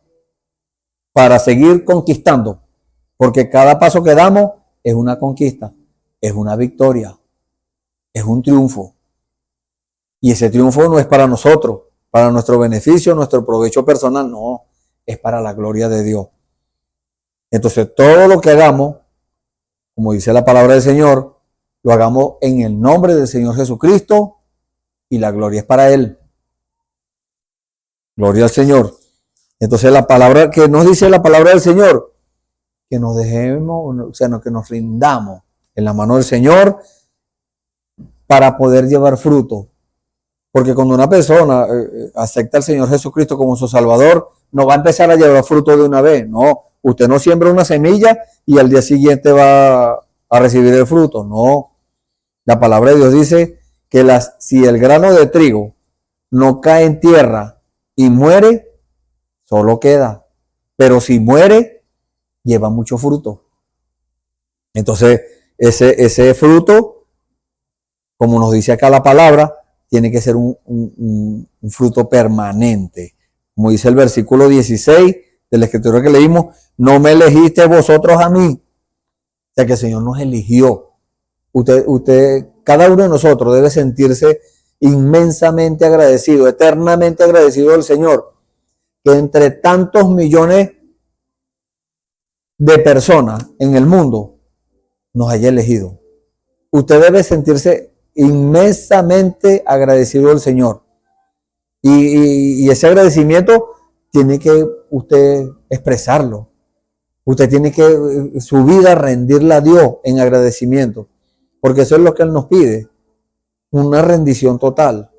para seguir conquistando, porque cada paso que damos es una conquista. es una victoria, es un triunfo. Y ese triunfo no es para nosotros, para nuestro beneficio, nuestro provecho personal, no, es para la gloria de Dios. Entonces, todo lo que hagamos, como dice la palabra del Señor, lo hagamos en el nombre del Señor Jesucristo y la gloria es para Él. Gloria al Señor. Entonces, la palabra que nos dice la palabra del Señor, que nos dejemos, o sea, que nos rindamos en la mano del Señor para poder llevar fruto. Porque cuando una persona acepta al Señor Jesucristo como su Salvador, no va a empezar a llevar fruto de una vez. No, usted no siembra una semilla y al día siguiente va a recibir el fruto. No, la palabra de Dios dice que si el grano de trigo no cae en tierra y muere, solo queda. Pero si muere, lleva mucho fruto. Entonces, ese fruto, como nos dice acá la palabra, tiene que ser un fruto permanente. Como dice el versículo 16 de la escritura que leímos, no me elegiste vosotros a mí. O sea que el Señor nos eligió. Usted, cada uno de nosotros debe sentirse inmensamente agradecido, eternamente agradecido al Señor, que entre tantos millones de personas en el mundo nos haya elegido. Usted debe sentirse inmensamente agradecido al Señor. Y ese agradecimiento tiene que usted expresarlo. Usted tiene que su vida rendirla a Dios en agradecimiento. Porque eso es lo que Él nos pide. Una rendición total.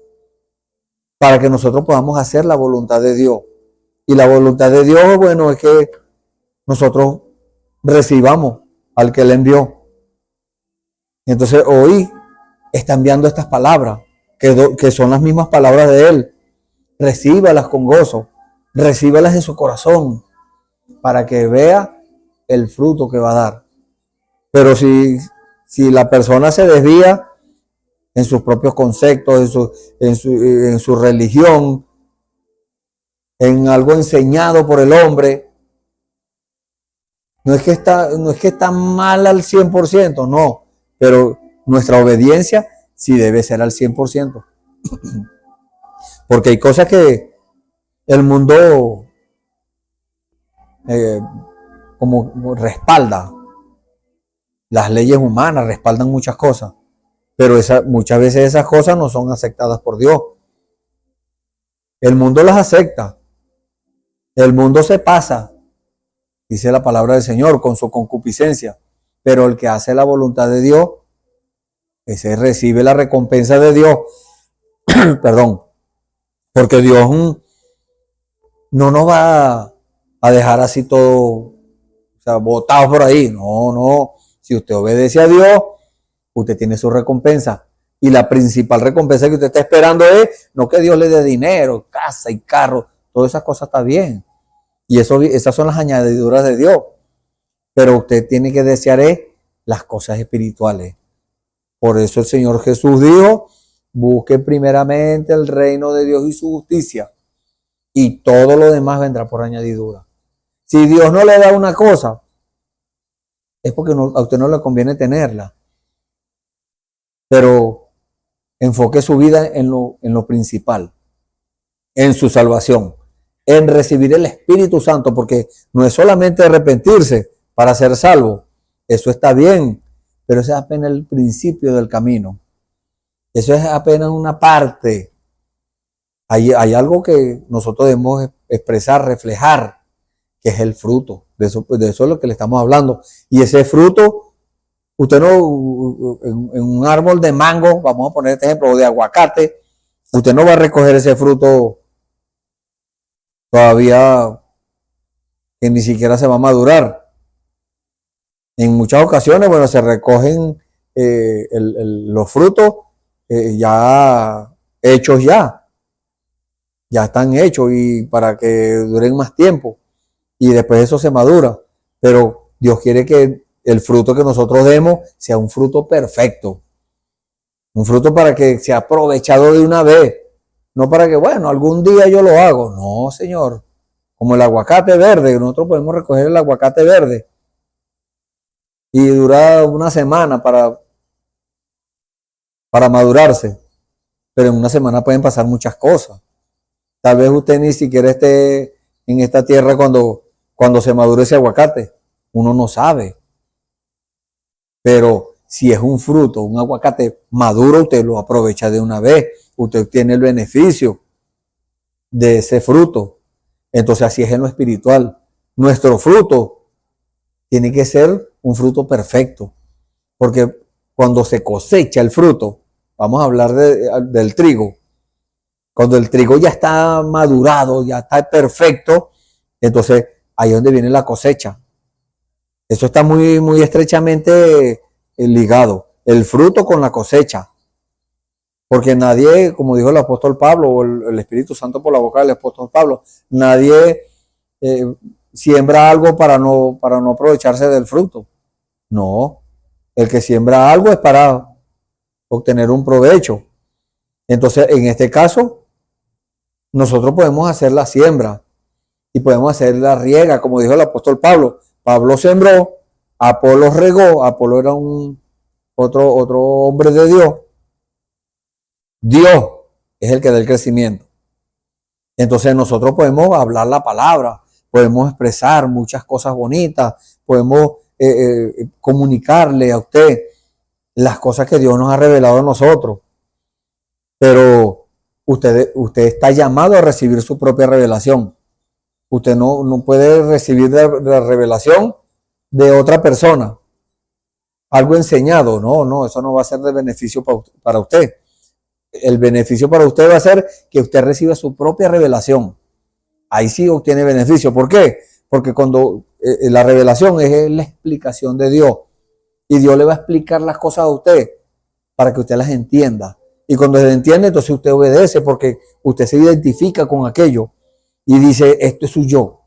Para que nosotros podamos hacer la voluntad de Dios. Y la voluntad de Dios, bueno, es que nosotros recibamos al que Él envió. Entonces hoy está enviando estas palabras, que son las mismas palabras de Él. Recíbalas con gozo, recíbalas en su corazón, para que vea el fruto que va a dar. Pero si la persona se desvía en sus propios conceptos, en su religión, en algo enseñado por el hombre, no es que está mal al 100%, no, pero nuestra obediencia sí debe ser al 100%. Porque hay cosas que el mundo como respalda. Las leyes humanas respaldan muchas cosas, pero muchas veces esas cosas no son aceptadas por Dios. El mundo las acepta. El mundo se pasa, dice la palabra del Señor, con su concupiscencia. Pero el que hace la voluntad de Dios, ese recibe la recompensa de Dios. Perdón. Porque Dios no nos va a dejar así todo, o sea, botado por ahí. No, no. Si usted obedece a Dios, usted tiene su recompensa. Y la principal recompensa que usted está esperando es no que Dios le dé dinero, casa y carro. Todas esas cosas está bien. Y esas son las añadiduras de Dios. Pero usted tiene que desear las cosas espirituales. Por eso el Señor Jesús dijo, busque primeramente el reino de Dios y su justicia, y todo lo demás vendrá por añadidura. Si Dios no le da una cosa, es porque a usted no le conviene tenerla. Pero enfoque su vida en lo principal, en su salvación, en recibir el Espíritu Santo, porque no es solamente arrepentirse para ser salvo. Eso está bien, pero ese es apenas el principio del camino. Eso es apenas una parte. Hay algo que nosotros debemos expresar, reflejar, que es el fruto. De eso es lo que le estamos hablando. Y ese fruto, usted no, en un árbol de mango, vamos a poner este ejemplo, o de aguacate, usted no va a recoger ese fruto todavía que ni siquiera se va a madurar. En muchas ocasiones, bueno, se recogen los frutos ya hechos ya están hechos y para que duren más tiempo y después eso se madura, pero Dios quiere que el fruto que nosotros demos sea un fruto perfecto, un fruto para que sea aprovechado de una vez, no para que, bueno, algún día yo lo hago. No, Señor, como el aguacate verde, nosotros podemos recoger el aguacate verde y dura una semana para para madurarse, pero en una semana pueden pasar muchas cosas. Tal vez usted ni siquiera esté en esta tierra cuando se madure ese aguacate. Uno no sabe. Pero si es un fruto, un aguacate maduro, usted lo aprovecha de una vez. Usted tiene el beneficio de ese fruto. Entonces así es en lo espiritual. Nuestro fruto tiene que ser un fruto perfecto. Porque cuando se cosecha el fruto, vamos a hablar del trigo. Cuando el trigo ya está madurado, ya está perfecto, entonces ahí es donde viene la cosecha. Eso está muy, muy estrechamente ligado. El fruto con la cosecha. Porque nadie, como dijo el apóstol Pablo, o el Espíritu Santo por la boca del apóstol Pablo, nadie siembra algo para no aprovecharse del fruto. No. El que siembra algo es para obtener un provecho. Entonces, en este caso, nosotros podemos hacer la siembra y podemos hacer la riega, como dijo el apóstol Pablo. Pablo sembró, Apolo regó, Apolo era otro hombre de Dios. Dios es el que da el crecimiento. Entonces nosotros podemos hablar la palabra, podemos expresar muchas cosas bonitas, podemos comunicarle a usted las cosas que Dios nos ha revelado a nosotros. Pero usted está llamado a recibir su propia revelación. Usted no puede recibir la revelación de otra persona. Algo enseñado. No, eso no va a ser de beneficio para usted. El beneficio para usted va a ser que usted reciba su propia revelación. Ahí sí obtiene beneficio. ¿Por qué? Porque cuando la revelación es la explicación de Dios. Y Dios le va a explicar las cosas a usted para que usted las entienda. Y cuando se entiende, entonces usted obedece porque usted se identifica con aquello y dice, esto es su yo.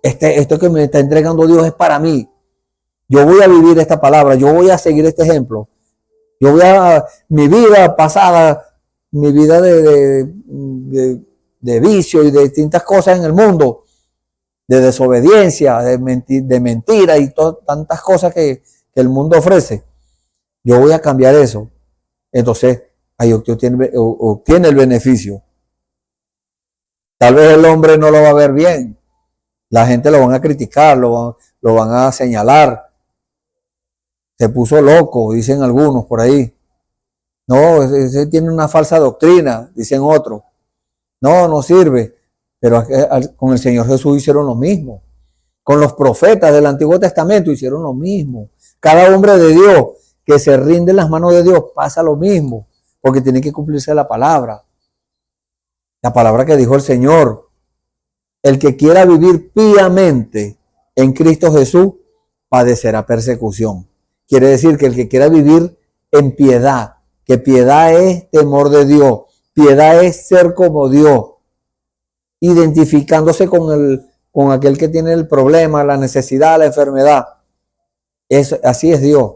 Esto que me está entregando Dios es para mí. Yo voy a vivir esta palabra, yo voy a seguir este ejemplo. Mi vida pasada, mi vida de vicio y de distintas cosas en el mundo, de desobediencia, de mentira y tantas cosas que el mundo ofrece. Yo voy a cambiar eso. Entonces, ahí obtiene el beneficio. Tal vez el hombre no lo va a ver bien. La gente lo van a criticar, lo van a señalar. Se puso loco, dicen algunos por ahí. No, ese tiene una falsa doctrina, dicen otros. No sirve. Pero con el Señor Jesús hicieron lo mismo. Con los profetas del Antiguo Testamento hicieron lo mismo. Cada hombre de Dios que se rinde en las manos de Dios pasa lo mismo. Porque tiene que cumplirse la palabra. La palabra que dijo el Señor. El que quiera vivir piamente en Cristo Jesús padecerá persecución. Quiere decir que el que quiera vivir en piedad, que piedad es temor de Dios, piedad es ser como Dios, identificándose con aquel que tiene el problema, la necesidad, la enfermedad. Así es Dios.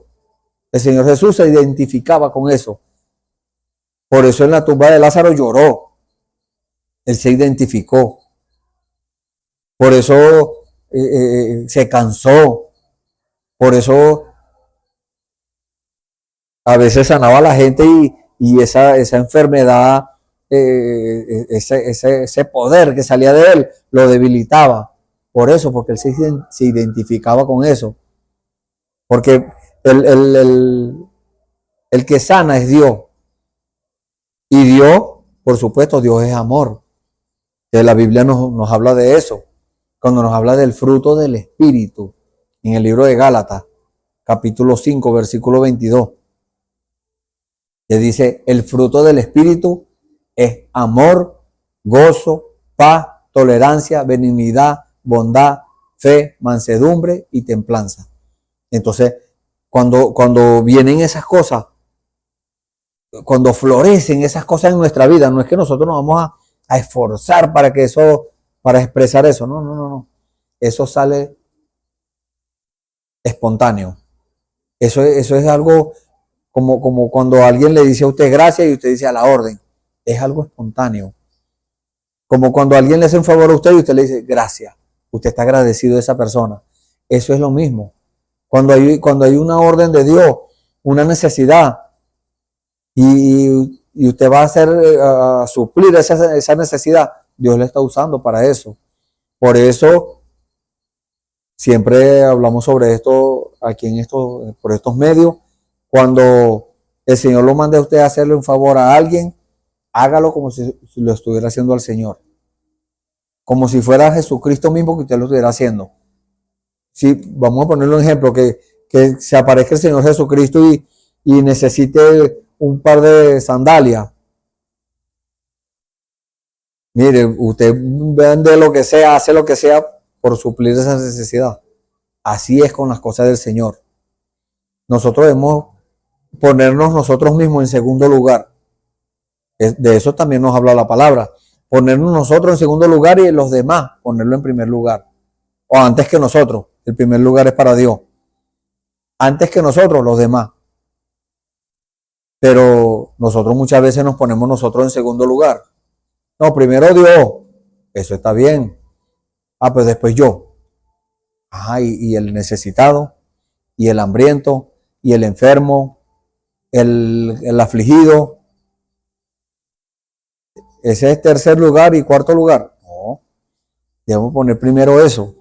El Señor Jesús se identificaba con eso. Por eso en la tumba de Lázaro lloró. Él se identificó. Por eso se cansó. Por eso a veces sanaba a la gente y esa enfermedad, ese poder que salía de él, lo debilitaba. Por eso, porque él se identificaba con eso. Porque el que sana es Dios. Y Dios, por supuesto, Dios es amor. Que la Biblia nos habla de eso. Cuando nos habla del fruto del Espíritu, en el libro de Gálatas, capítulo 5, versículo 22. Que dice, el fruto del Espíritu es amor, gozo, paz, tolerancia, benignidad, bondad, fe, mansedumbre y templanza. Entonces, cuando vienen esas cosas, cuando florecen esas cosas en nuestra vida, no es que nosotros nos vamos a esforzar para expresar eso. No. Eso sale espontáneo. Eso es algo como cuando alguien le dice a usted gracias y usted dice a la orden. Es algo espontáneo. Como cuando alguien le hace un favor a usted y usted le dice gracias. Usted está agradecido de esa persona. Eso es lo mismo. Cuando hay una orden de Dios, una necesidad, y usted va a hacer, a suplir esa necesidad, Dios le está usando para eso. Por eso siempre hablamos sobre esto aquí por estos medios. Cuando el Señor lo mande a usted a hacerle un favor a alguien, hágalo como si lo estuviera haciendo al Señor. Como si fuera Jesucristo mismo que usted lo estuviera haciendo. Si vamos a ponerle un ejemplo, que se aparezca el Señor Jesucristo y necesite un par de sandalias. Mire, usted vende lo que sea, hace lo que sea por suplir esa necesidad. Así es con las cosas del Señor. Nosotros debemos ponernos nosotros mismos en segundo lugar. De eso también nos habla la palabra. Ponernos nosotros en segundo lugar y los demás ponerlo en primer lugar. O antes que nosotros. El primer lugar es para Dios. Antes que nosotros, los demás. Pero nosotros muchas veces nos ponemos nosotros en segundo lugar. No, primero Dios. Eso está bien. Pues después yo. Y el necesitado, y el hambriento, y el enfermo, el afligido. Ese es tercer lugar y cuarto lugar. No. Debemos poner primero eso.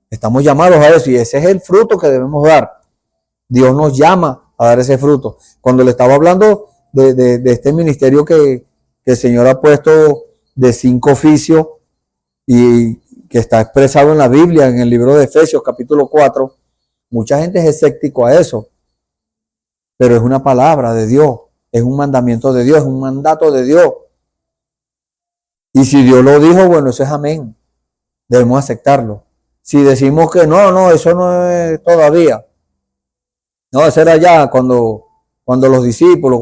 Estamos llamados a eso y ese es el fruto que debemos dar. Dios nos llama a dar ese fruto. Cuando le estaba hablando de este ministerio que el Señor ha puesto de 5 oficios y que está expresado en la Biblia, en el libro de Efesios capítulo 4, mucha gente es escéptico a eso. Pero es una palabra de Dios, es un mandamiento de Dios, es un mandato de Dios. Y si Dios lo dijo, bueno, eso es amén. Debemos aceptarlo. Si decimos que no, eso no es todavía. No, eso era ya cuando los discípulos,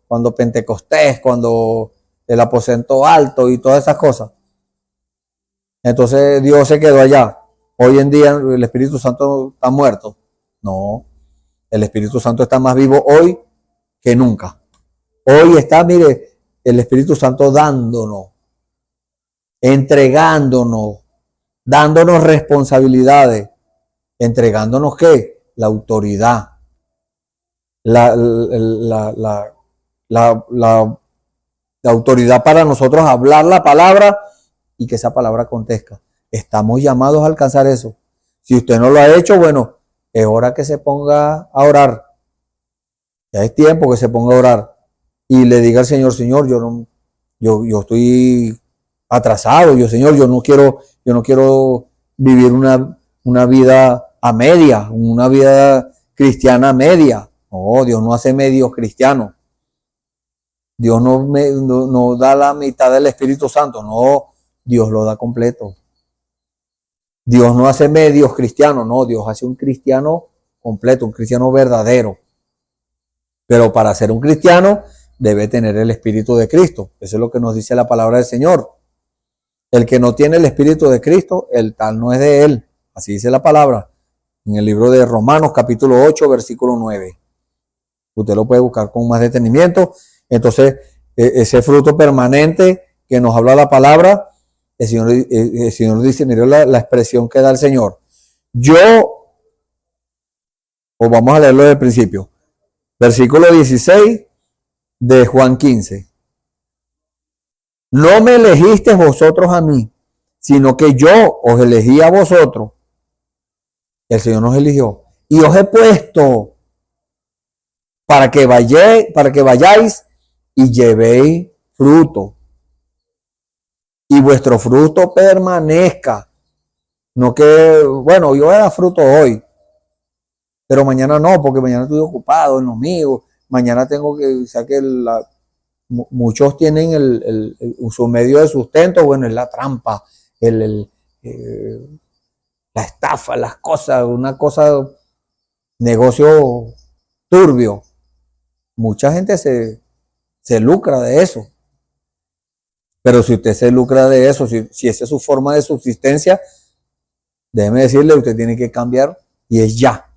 cuando Pentecostés, cuando el aposento alto y todas esas cosas. Entonces Dios se quedó allá. Hoy en día el Espíritu Santo está muerto. No, el Espíritu Santo está más vivo hoy que nunca. Hoy está, mire, el Espíritu Santo dándonos, entregándonos, dándonos responsabilidades, entregándonos ¿qué? La autoridad, la autoridad para nosotros hablar la palabra y que esa palabra acontezca. Estamos llamados a alcanzar eso. Si usted no lo ha hecho, bueno, es hora que se ponga a orar. Ya es tiempo que se ponga a orar y le diga al Señor, Señor, yo estoy atrasado, Señor, yo no quiero vivir una vida a media, una vida cristiana a media. No, Dios no hace medios cristianos. Dios no da la mitad del Espíritu Santo, no, Dios lo da completo. Dios no hace medios cristianos, no, Dios hace un cristiano completo, un cristiano verdadero. Pero para ser un cristiano debe tener el Espíritu de Cristo. Eso es lo que nos dice la palabra del Señor. El que no tiene el Espíritu de Cristo, el tal no es de él. Así dice la palabra en el libro de Romanos capítulo 8, versículo 9. Usted lo puede buscar con más detenimiento. Entonces, ese fruto permanente que nos habla la palabra, el Señor dice, mire la expresión que da el Señor. O vamos a leerlo desde el principio. Versículo 16 de Juan 15. No me elegisteis vosotros a mí, sino que yo os elegí a vosotros. El Señor nos eligió. Y os he puesto para que vayáis y llevéis fruto. Y vuestro fruto permanezca. No que, bueno, yo voy a dar fruto hoy, pero mañana no, porque mañana estoy ocupado en lo mío. Mañana tengo que, muchos tienen su medio de sustento, bueno, es la trampa, la estafa, las cosas, una cosa, negocio turbio. Mucha gente se lucra de eso. Pero si usted se lucra de eso, si esa es su forma de subsistencia, déjeme decirle, usted tiene que cambiar y es ya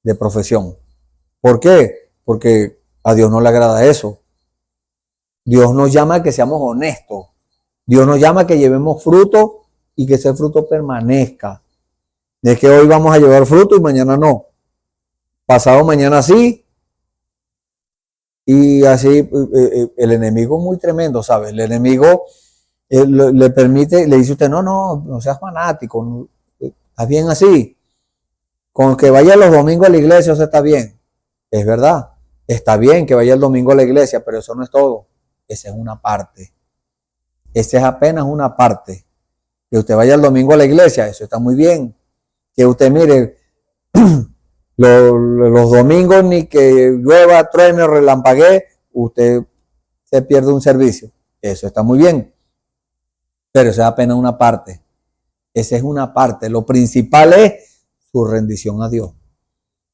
de profesión. ¿Por qué? Porque a Dios no le agrada eso. Dios nos llama a que seamos honestos. Dios nos llama a que llevemos fruto y que ese fruto permanezca. De que hoy vamos a llevar fruto y mañana no. Pasado mañana sí. Y así el enemigo es muy tremendo, ¿sabes? El enemigo le permite, le dice a usted, no seas fanático, está bien así. Con que vaya los domingos a la iglesia, eso está bien. Es verdad, está bien que vaya el domingo a la iglesia, pero eso no es todo. Esa es una parte. Esa es apenas una parte. Que usted vaya el domingo a la iglesia, eso está muy bien. Que usted mire, los domingos ni que llueva, truene, relampaguee, usted se pierde un servicio. Eso está muy bien. Pero esa es apenas una parte. Esa es una parte. Lo principal es su rendición a Dios.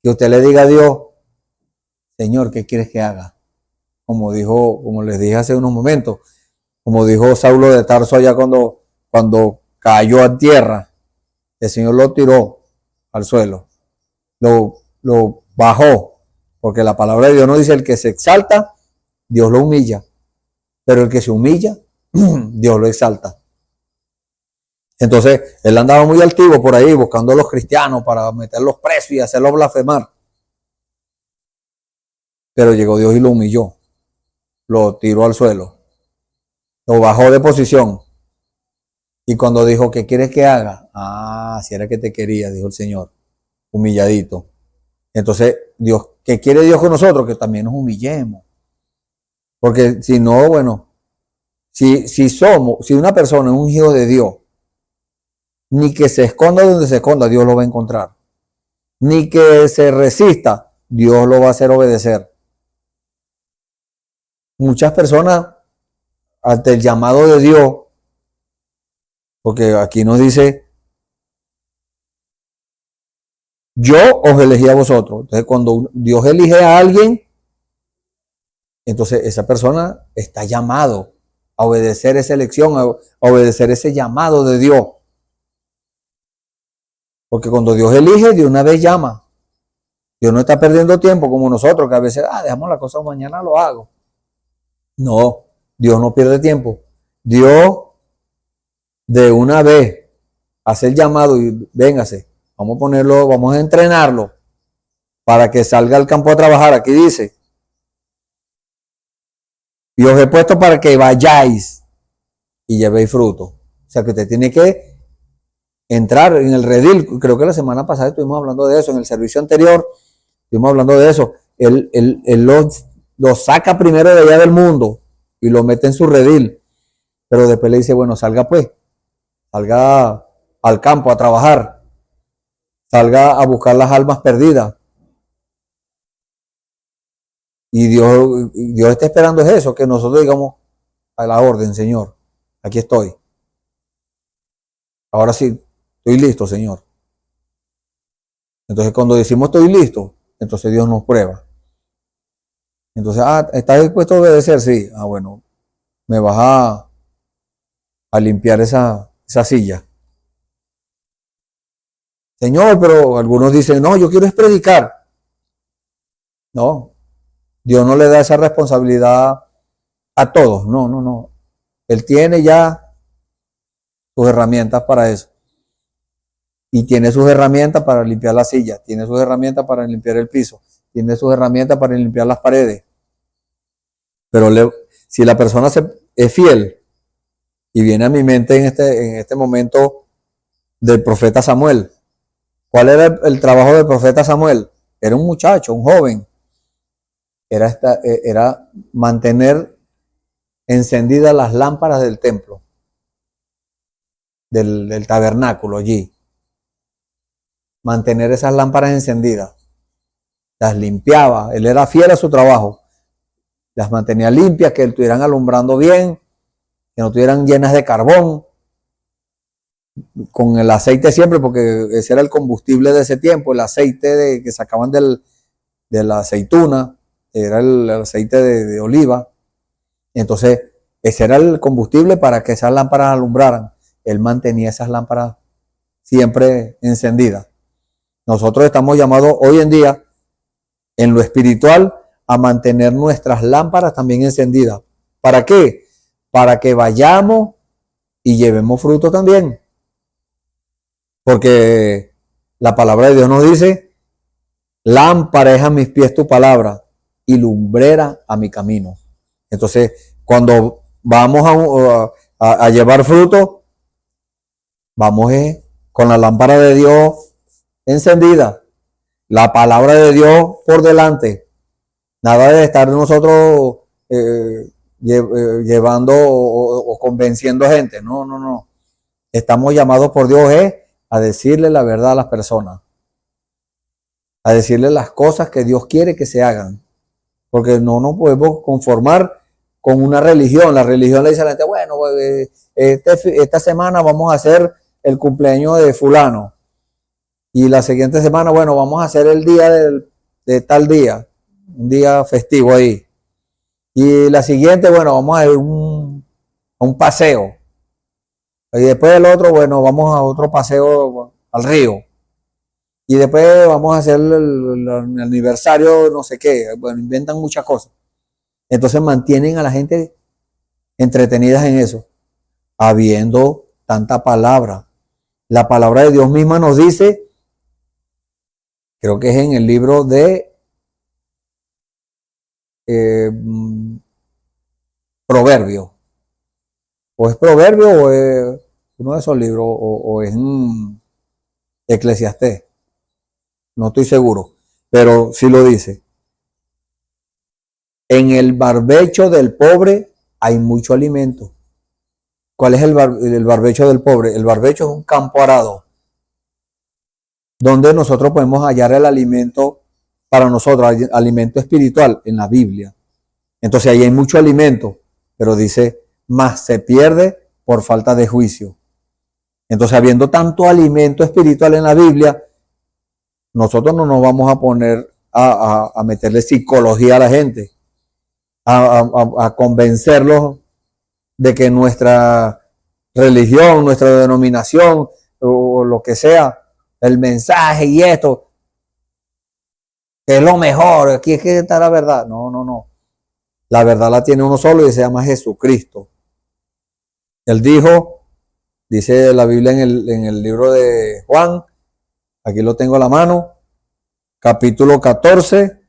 Que usted le diga a Dios, Señor, ¿qué quieres que haga? Como les dije hace unos momentos, como dijo Saulo de Tarso allá cuando cayó a tierra, el Señor lo tiró al suelo, lo bajó, porque la palabra de Dios no dice el que se exalta, Dios lo humilla, pero el que se humilla, Dios lo exalta. Entonces, él andaba muy altivo por ahí buscando a los cristianos para meterlos presos y hacerlos blasfemar. Pero llegó Dios y lo humilló, lo tiró al suelo, lo bajó de posición. Y cuando dijo, ¿qué quieres que haga? Si era que te quería, dijo el Señor, humilladito. Entonces, Dios, ¿qué quiere Dios con nosotros? Que también nos humillemos. Porque si no, bueno, si una persona es un hijo de Dios, ni que se esconda donde se esconda, Dios lo va a encontrar. Ni que se resista, Dios lo va a hacer obedecer. Muchas personas, ante el llamado de Dios, porque aquí nos dice, yo os elegí a vosotros. Entonces, cuando Dios elige a alguien, entonces esa persona está llamado a obedecer esa elección, a obedecer ese llamado de Dios. Porque cuando Dios elige, de una vez llama. Dios no está perdiendo tiempo como nosotros, que a veces, dejamos la cosa, mañana lo hago. No, Dios no pierde tiempo. Dios de una vez hace el llamado y véngase, vamos a ponerlo, vamos a entrenarlo para que salga al campo a trabajar. Aquí dice, y os he puesto para que vayáis y llevéis fruto. O sea que usted tiene que entrar en el redil. Creo que la semana pasada estuvimos hablando de eso, en el servicio anterior estuvimos hablando de eso. Él lo saca primero de allá del mundo y lo mete en su redil, pero después le dice, bueno, salga pues, salga al campo a trabajar, salga a buscar las almas perdidas. Y Dios está esperando es eso, que nosotros digamos, a la orden, Señor, aquí estoy. Ahora sí, estoy listo, Señor. Entonces cuando decimos estoy listo, entonces Dios nos prueba. Entonces, ¿estás dispuesto a obedecer? Sí. Bueno, me vas a limpiar esa silla. Señor, pero algunos dicen, no, yo quiero es predicar. No, Dios no le da esa responsabilidad a todos. No. Él tiene ya sus herramientas para eso. Y tiene sus herramientas para limpiar la silla, tiene sus herramientas para limpiar el piso, tiene sus herramientas para limpiar las paredes. Pero si la persona es fiel, y viene a mi mente en este momento del profeta Samuel. ¿Cuál era el trabajo del profeta Samuel? Era un muchacho, un joven. Era mantener encendidas las lámparas del templo, del tabernáculo allí. Mantener esas lámparas encendidas. Las limpiaba. Él era fiel a su trabajo. Las mantenía limpias, que estuvieran alumbrando bien, que no estuvieran llenas de carbón, con el aceite siempre, porque ese era el combustible de ese tiempo, el aceite que sacaban de la aceituna, era el aceite de oliva. Entonces, ese era el combustible para que esas lámparas alumbraran. Él mantenía esas lámparas siempre encendidas. Nosotros estamos llamados hoy en día, en lo espiritual, a mantener nuestras lámparas también encendidas. ¿Para qué? Para que vayamos y llevemos fruto también. Porque la palabra de Dios nos dice, lámpara es a mis pies tu palabra y lumbrera a mi camino. Entonces, cuando vamos a llevar fruto, vamos con la lámpara de Dios encendida, la palabra de Dios por delante. Nada de estar nosotros llevando o convenciendo gente. No, no, no. Estamos llamados por Dios a decirle la verdad a las personas, a decirle las cosas que Dios quiere que se hagan, porque no nos podemos conformar con una religión. La religión le dice a la gente, bueno, esta semana vamos a hacer el cumpleaños de fulano, y la siguiente semana, bueno, vamos a hacer el día de tal día, un día festivo ahí, y la siguiente, bueno, vamos a ir a un paseo, y después del otro, bueno, vamos a otro paseo al río, y después vamos a hacer el aniversario, no sé qué. Bueno, inventan muchas cosas. Entonces mantienen a la gente entretenidas en eso, habiendo tanta palabra. La palabra de Dios misma nos dice, creo que es en el libro de Proverbios. O es Proverbio o es uno de esos libros, o es Eclesiastés. No estoy seguro, pero sí lo dice. En el barbecho del pobre hay mucho alimento. ¿Cuál es el barbecho del pobre? El barbecho es un campo arado, donde nosotros podemos hallar el alimento para nosotros, alimento espiritual en la Biblia. Entonces ahí hay mucho alimento, pero dice, más se pierde por falta de juicio. Entonces, habiendo tanto alimento espiritual en la Biblia, nosotros no nos vamos a poner a meterle psicología a la gente, a convencerlos de que nuestra religión, nuestra denominación o lo que sea, el mensaje y esto, que es lo mejor, aquí es que está la verdad. No, no, no. La verdad la tiene uno solo y se llama Jesucristo. Él dijo, dice la Biblia en el libro de Juan, aquí lo tengo a la mano, capítulo 14,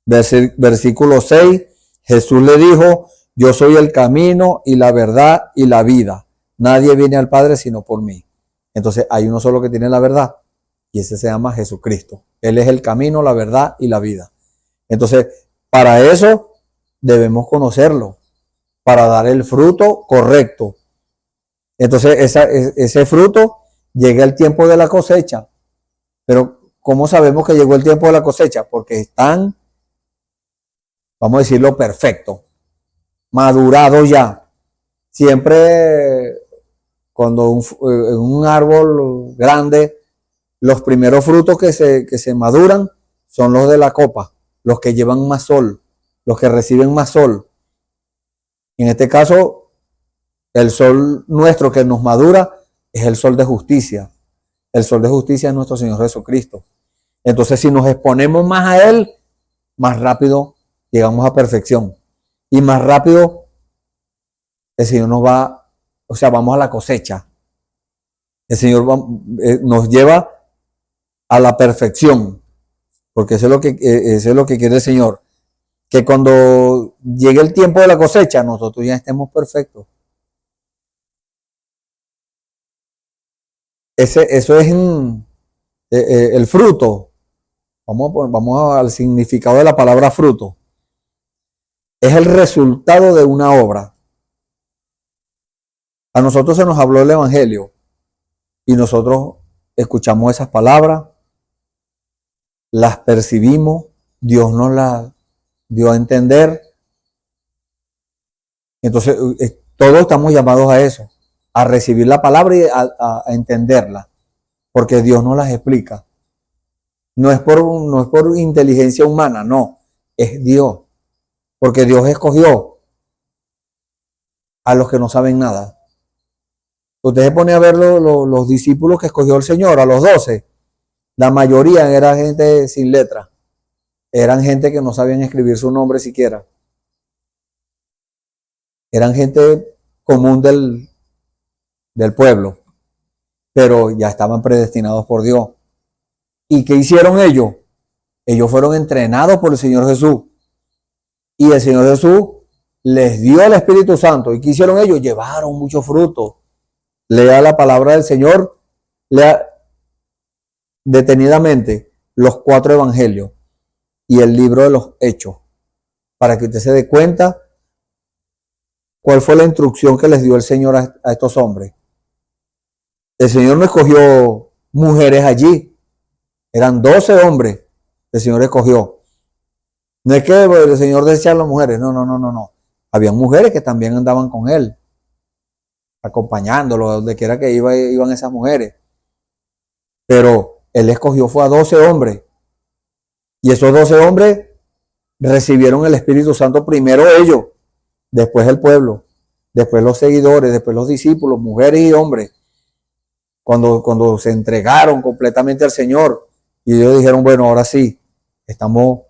versículo 6, Jesús le dijo, yo soy el camino y la verdad y la vida. Nadie viene al Padre sino por mí. Entonces hay uno solo que tiene la verdad y ese se llama Jesucristo. Él es el camino, la verdad y la vida. Entonces, para eso debemos conocerlo, para dar el fruto correcto. Entonces, ese fruto llega el tiempo de la cosecha. Pero, ¿cómo sabemos que llegó el tiempo de la cosecha? Porque están, vamos a decirlo, perfecto, madurado ya. Siempre cuando un árbol grande, los primeros frutos que se maduran son los de la copa, los que llevan más sol, los que reciben más sol. En este caso, el sol nuestro que nos madura es el sol de justicia. El sol de justicia es nuestro Señor Jesucristo. Entonces, si nos exponemos más a Él, más rápido llegamos a perfección. Y más rápido el Señor nos va, o sea, vamos a la cosecha. El Señor nos lleva a la perfección. Porque eso es lo que quiere el Señor. Que cuando llegue el tiempo de la cosecha, nosotros ya estemos perfectos. Eso es el fruto. Vamos al significado de la palabra fruto. Es el resultado de una obra. A nosotros se nos habló el Evangelio y nosotros escuchamos esas palabras, las percibimos, Dios nos las dio a entender. Entonces, todos estamos llamados a eso, a recibir la palabra y a entenderla, porque Dios nos las explica. No es por inteligencia humana, no, es Dios, porque Dios escogió a los que no saben nada. Usted se pone a ver los discípulos que escogió el Señor, a los 12, la mayoría eran gente sin letra, eran gente que no sabían escribir su nombre siquiera, eran gente común del pueblo, pero ya estaban predestinados por Dios. ¿Y qué hicieron ellos? Ellos fueron entrenados por el Señor Jesús Y el Señor Jesús les dio el Espíritu Santo. ¿Y qué hicieron ellos? Llevaron mucho fruto. Lea la palabra del Señor, lea detenidamente los 4 evangelios y el libro de los Hechos, para que usted se dé cuenta cuál fue la instrucción que les dio el Señor a estos hombres. El Señor no escogió mujeres allí, eran 12 hombres, el Señor escogió. No es que el Señor desechara a las mujeres, no. Habían mujeres que también andaban con Él, acompañándolo, donde quiera que iban esas mujeres. Pero Él escogió fue a 12 hombres. Y esos 12 hombres recibieron el Espíritu Santo primero ellos, después el pueblo, después los seguidores, después los discípulos, mujeres y hombres. Cuando se entregaron completamente al Señor y ellos dijeron, bueno, ahora sí, estamos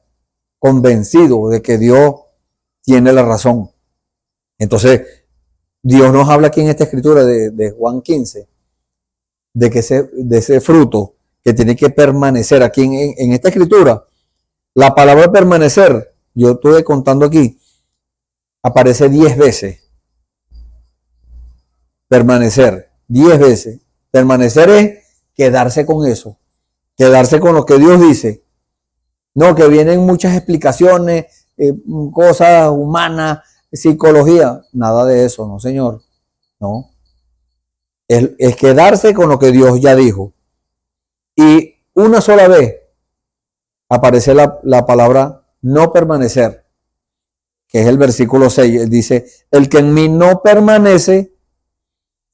convencidos de que Dios tiene la razón. Entonces, Dios nos habla aquí en esta escritura de Juan 15, de ese fruto que tiene que permanecer. Aquí en esta escritura, la palabra permanecer, yo estuve contando aquí, aparece 10 veces. Permanecer, 10 veces. Permanecer es quedarse con eso, quedarse con lo que Dios dice. No, que vienen muchas explicaciones, cosas humanas, psicología, nada de eso, no, Señor, no. Es quedarse con lo que Dios ya dijo. Y una sola vez aparece la palabra no permanecer, que es el versículo 6. Él dice, el que en mí no permanece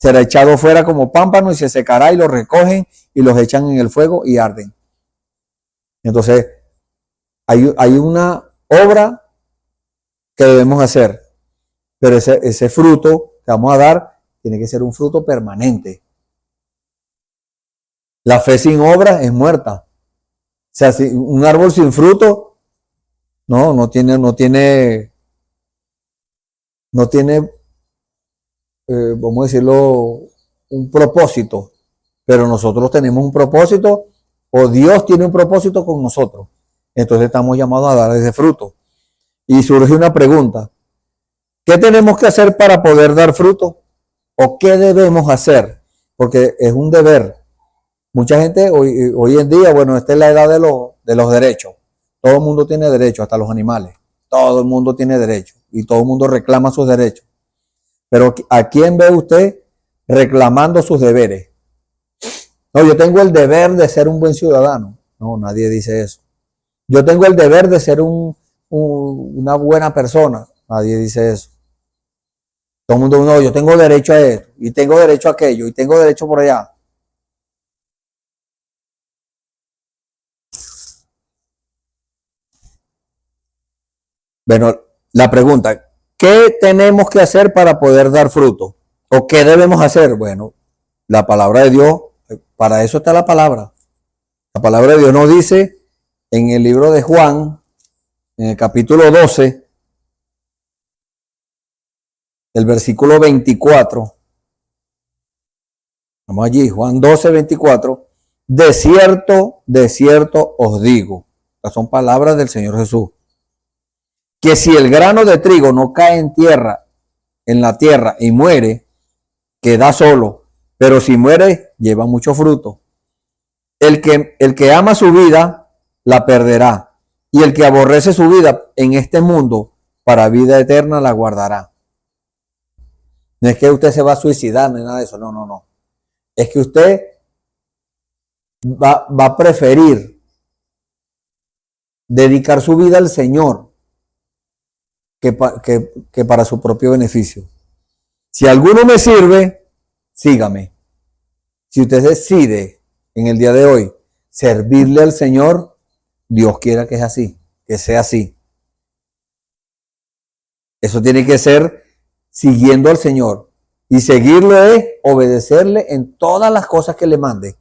será echado fuera como pámpano y se secará, y los recogen y los echan en el fuego y arden. Entonces, hay una obra que debemos hacer, pero ese fruto que vamos a dar tiene que ser un fruto permanente. La fe sin obra es muerta. O sea, si un árbol sin fruto no tiene, vamos a decirlo, un propósito. Pero nosotros tenemos un propósito, o Dios tiene un propósito con nosotros. Entonces estamos llamados a dar ese fruto. Y surge una pregunta: ¿qué tenemos que hacer para poder dar fruto? ¿O qué debemos hacer? Porque es un deber. Mucha gente hoy en día, bueno, esta es la edad de los derechos. Todo el mundo tiene derechos, hasta los animales. Todo el mundo tiene derechos y todo el mundo reclama sus derechos. Pero ¿a quién ve usted reclamando sus deberes? No, yo tengo el deber de ser un buen ciudadano. No, nadie dice eso. Yo tengo el deber de ser una buena persona. Nadie dice eso. Todo el mundo, no, yo tengo derecho a esto, y tengo derecho a aquello, y tengo derecho por allá. Bueno, la pregunta, ¿qué tenemos que hacer para poder dar fruto? ¿O qué debemos hacer? Bueno, la palabra de Dios, para eso está la palabra. La palabra de Dios nos dice en el libro de Juan, en el capítulo 12, el versículo 24. Vamos allí, Juan 12, 24. De cierto os digo. Estas son palabras del Señor Jesús. Que si el grano de trigo no cae en la tierra y muere, queda solo. Pero si muere, lleva mucho fruto. El que ama su vida, la perderá. Y el que aborrece su vida en este mundo, para vida eterna la guardará. No es que usted se va a suicidar ni nada de eso, no. Es que usted va a preferir dedicar su vida al Señor que para su propio beneficio. Si alguno me sirve, sígame. Si usted decide en el día de hoy servirle al Señor, Dios quiera que es así, que sea así. Eso tiene que ser siguiendo al Señor. Y seguirlo es obedecerle en todas las cosas que le mande.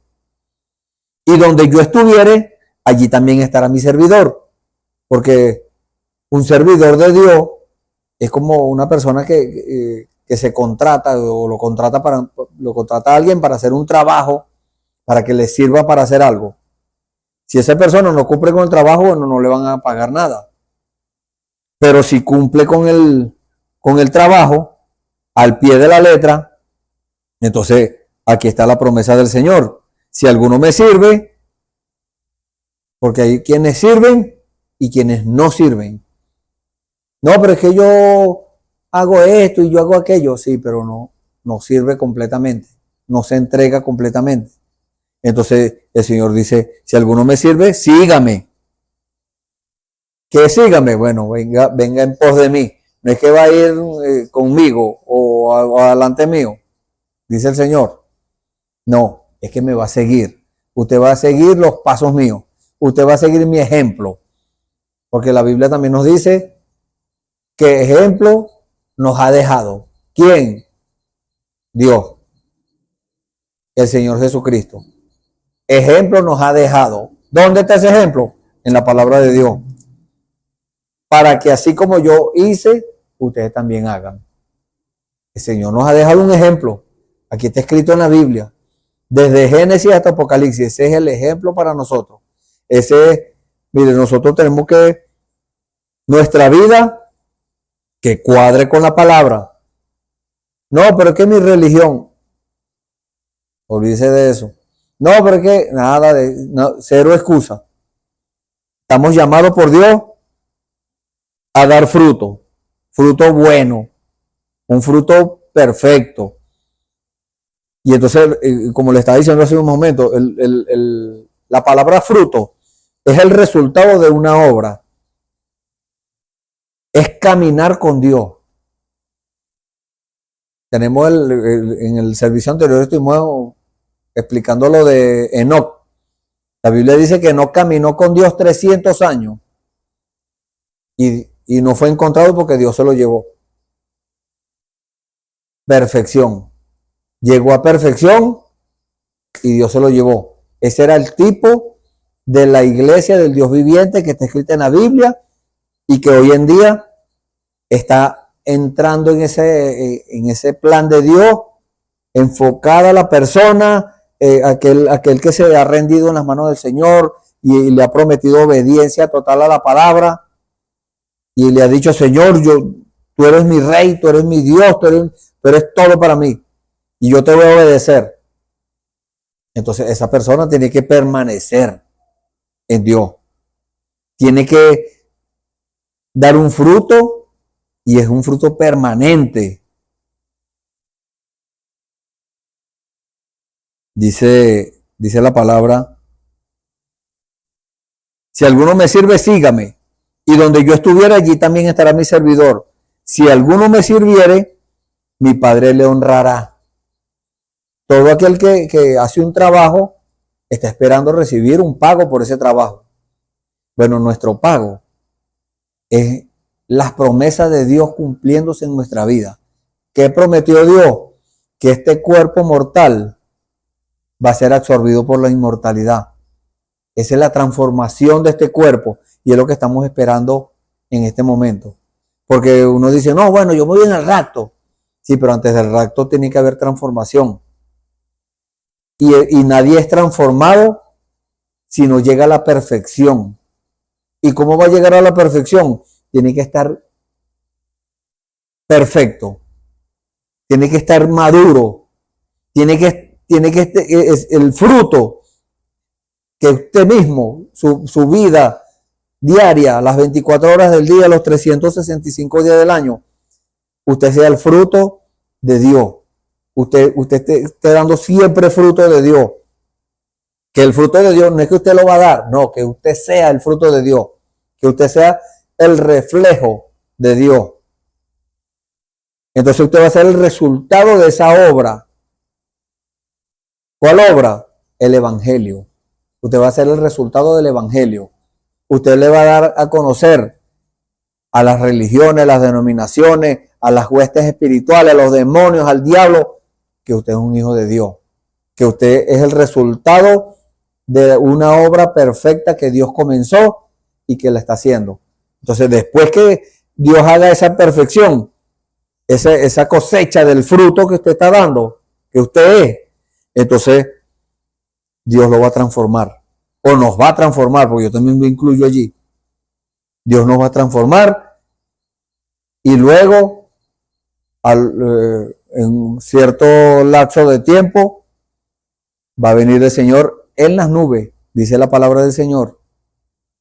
Y donde yo estuviere, allí también estará mi servidor. Porque un servidor de Dios es como una persona que se contrata o lo contrata a alguien para hacer un trabajo, para que le sirva para hacer algo. Si esa persona no cumple con el trabajo, bueno, no le van a pagar nada. Pero si cumple con el trabajo al pie de la letra, entonces aquí está la promesa del Señor. Si alguno me sirve, porque hay quienes sirven y quienes no sirven. No, pero es que yo hago esto y yo hago aquello. Sí, pero no sirve completamente. No se entrega completamente. Entonces el Señor dice, si alguno me sirve, sígame. ¿Qué sígame? Bueno, venga en pos de mí. No es que va a ir conmigo o adelante mío, dice el Señor. No, es que me va a seguir. Usted va a seguir los pasos míos. Usted va a seguir mi ejemplo. Porque la Biblia también nos dice que ejemplo nos ha dejado. ¿Quién? Dios. El Señor Jesucristo. Ejemplo nos ha dejado. ¿Dónde está ese ejemplo? En la palabra de Dios. Para que así como yo hice, ustedes también hagan. El Señor nos ha dejado un ejemplo. Aquí está escrito en la Biblia. Desde Génesis hasta Apocalipsis. Ese es el ejemplo para nosotros. Mire, nosotros tenemos que, nuestra vida, que cuadre con la palabra. No, pero es que mi religión. Olvídese de eso. No, pero es que nada cero excusa. Estamos llamados por Dios a dar fruto bueno, un fruto perfecto. Y entonces, como le estaba diciendo hace un momento, la palabra fruto es el resultado de una obra. Es caminar con Dios. Tenemos en el servicio anterior estuvimos explicando lo de Enoc. La Biblia dice que Enoc caminó con Dios 300 años y no fue encontrado porque Dios se lo llevó. Perfección. Llegó a perfección y Dios se lo llevó. Ese era el tipo de la iglesia del Dios viviente que está escrita en la Biblia y que hoy en día está entrando en ese plan de Dios, enfocada a la persona, aquel que se ha rendido en las manos del Señor y le ha prometido obediencia total a la palabra y le ha dicho, Señor, tú eres mi rey, tú eres mi Dios, tú eres todo para mí y yo te voy a obedecer. Entonces esa persona tiene que permanecer en Dios, tiene que dar un fruto y es un fruto permanente. Dice la palabra, si alguno me sirve, sígame, y donde yo estuviera, allí también estará mi servidor. Si alguno me sirviere, mi Padre le honrará. Todo aquel que hace un trabajo está esperando recibir un pago por ese trabajo. Bueno, nuestro pago es las promesas de Dios cumpliéndose en nuestra vida. ¿Qué prometió Dios? Que este cuerpo mortal va a ser absorbido por la inmortalidad. Esa es la transformación de este cuerpo y es lo que estamos esperando en este momento. Porque uno dice, no, bueno, yo voy en el rapto. Sí, pero antes del rapto tiene que haber transformación. Y nadie es transformado si no llega a la perfección. ¿Y cómo va a llegar a la perfección? Tiene que estar perfecto. Tiene que estar maduro. Tiene que el fruto que usted mismo, su vida diaria, las 24 horas del día, los 365 días del año, usted sea el fruto de Dios. Usted esté dando siempre fruto de Dios. Que el fruto de Dios no es que usted lo va a dar, no, que usted sea el fruto de Dios. Que usted sea el reflejo de Dios. Entonces usted va a ser el resultado de esa obra. ¿Cuál obra? El Evangelio. Usted va a ser el resultado del Evangelio. Usted le va a dar a conocer a las religiones, a las denominaciones, a las huestes espirituales, a los demonios, al diablo, que usted es un hijo de Dios. Que usted es el resultado de una obra perfecta que Dios comenzó y que la está haciendo. Entonces, después que Dios haga esa perfección, esa cosecha del fruto que usted está dando, que usted es, entonces Dios lo va a transformar. O nos va a transformar, porque yo también me incluyo allí. Dios nos va a transformar y luego, en cierto lapso de tiempo, va a venir el Señor en las nubes, dice la palabra del Señor,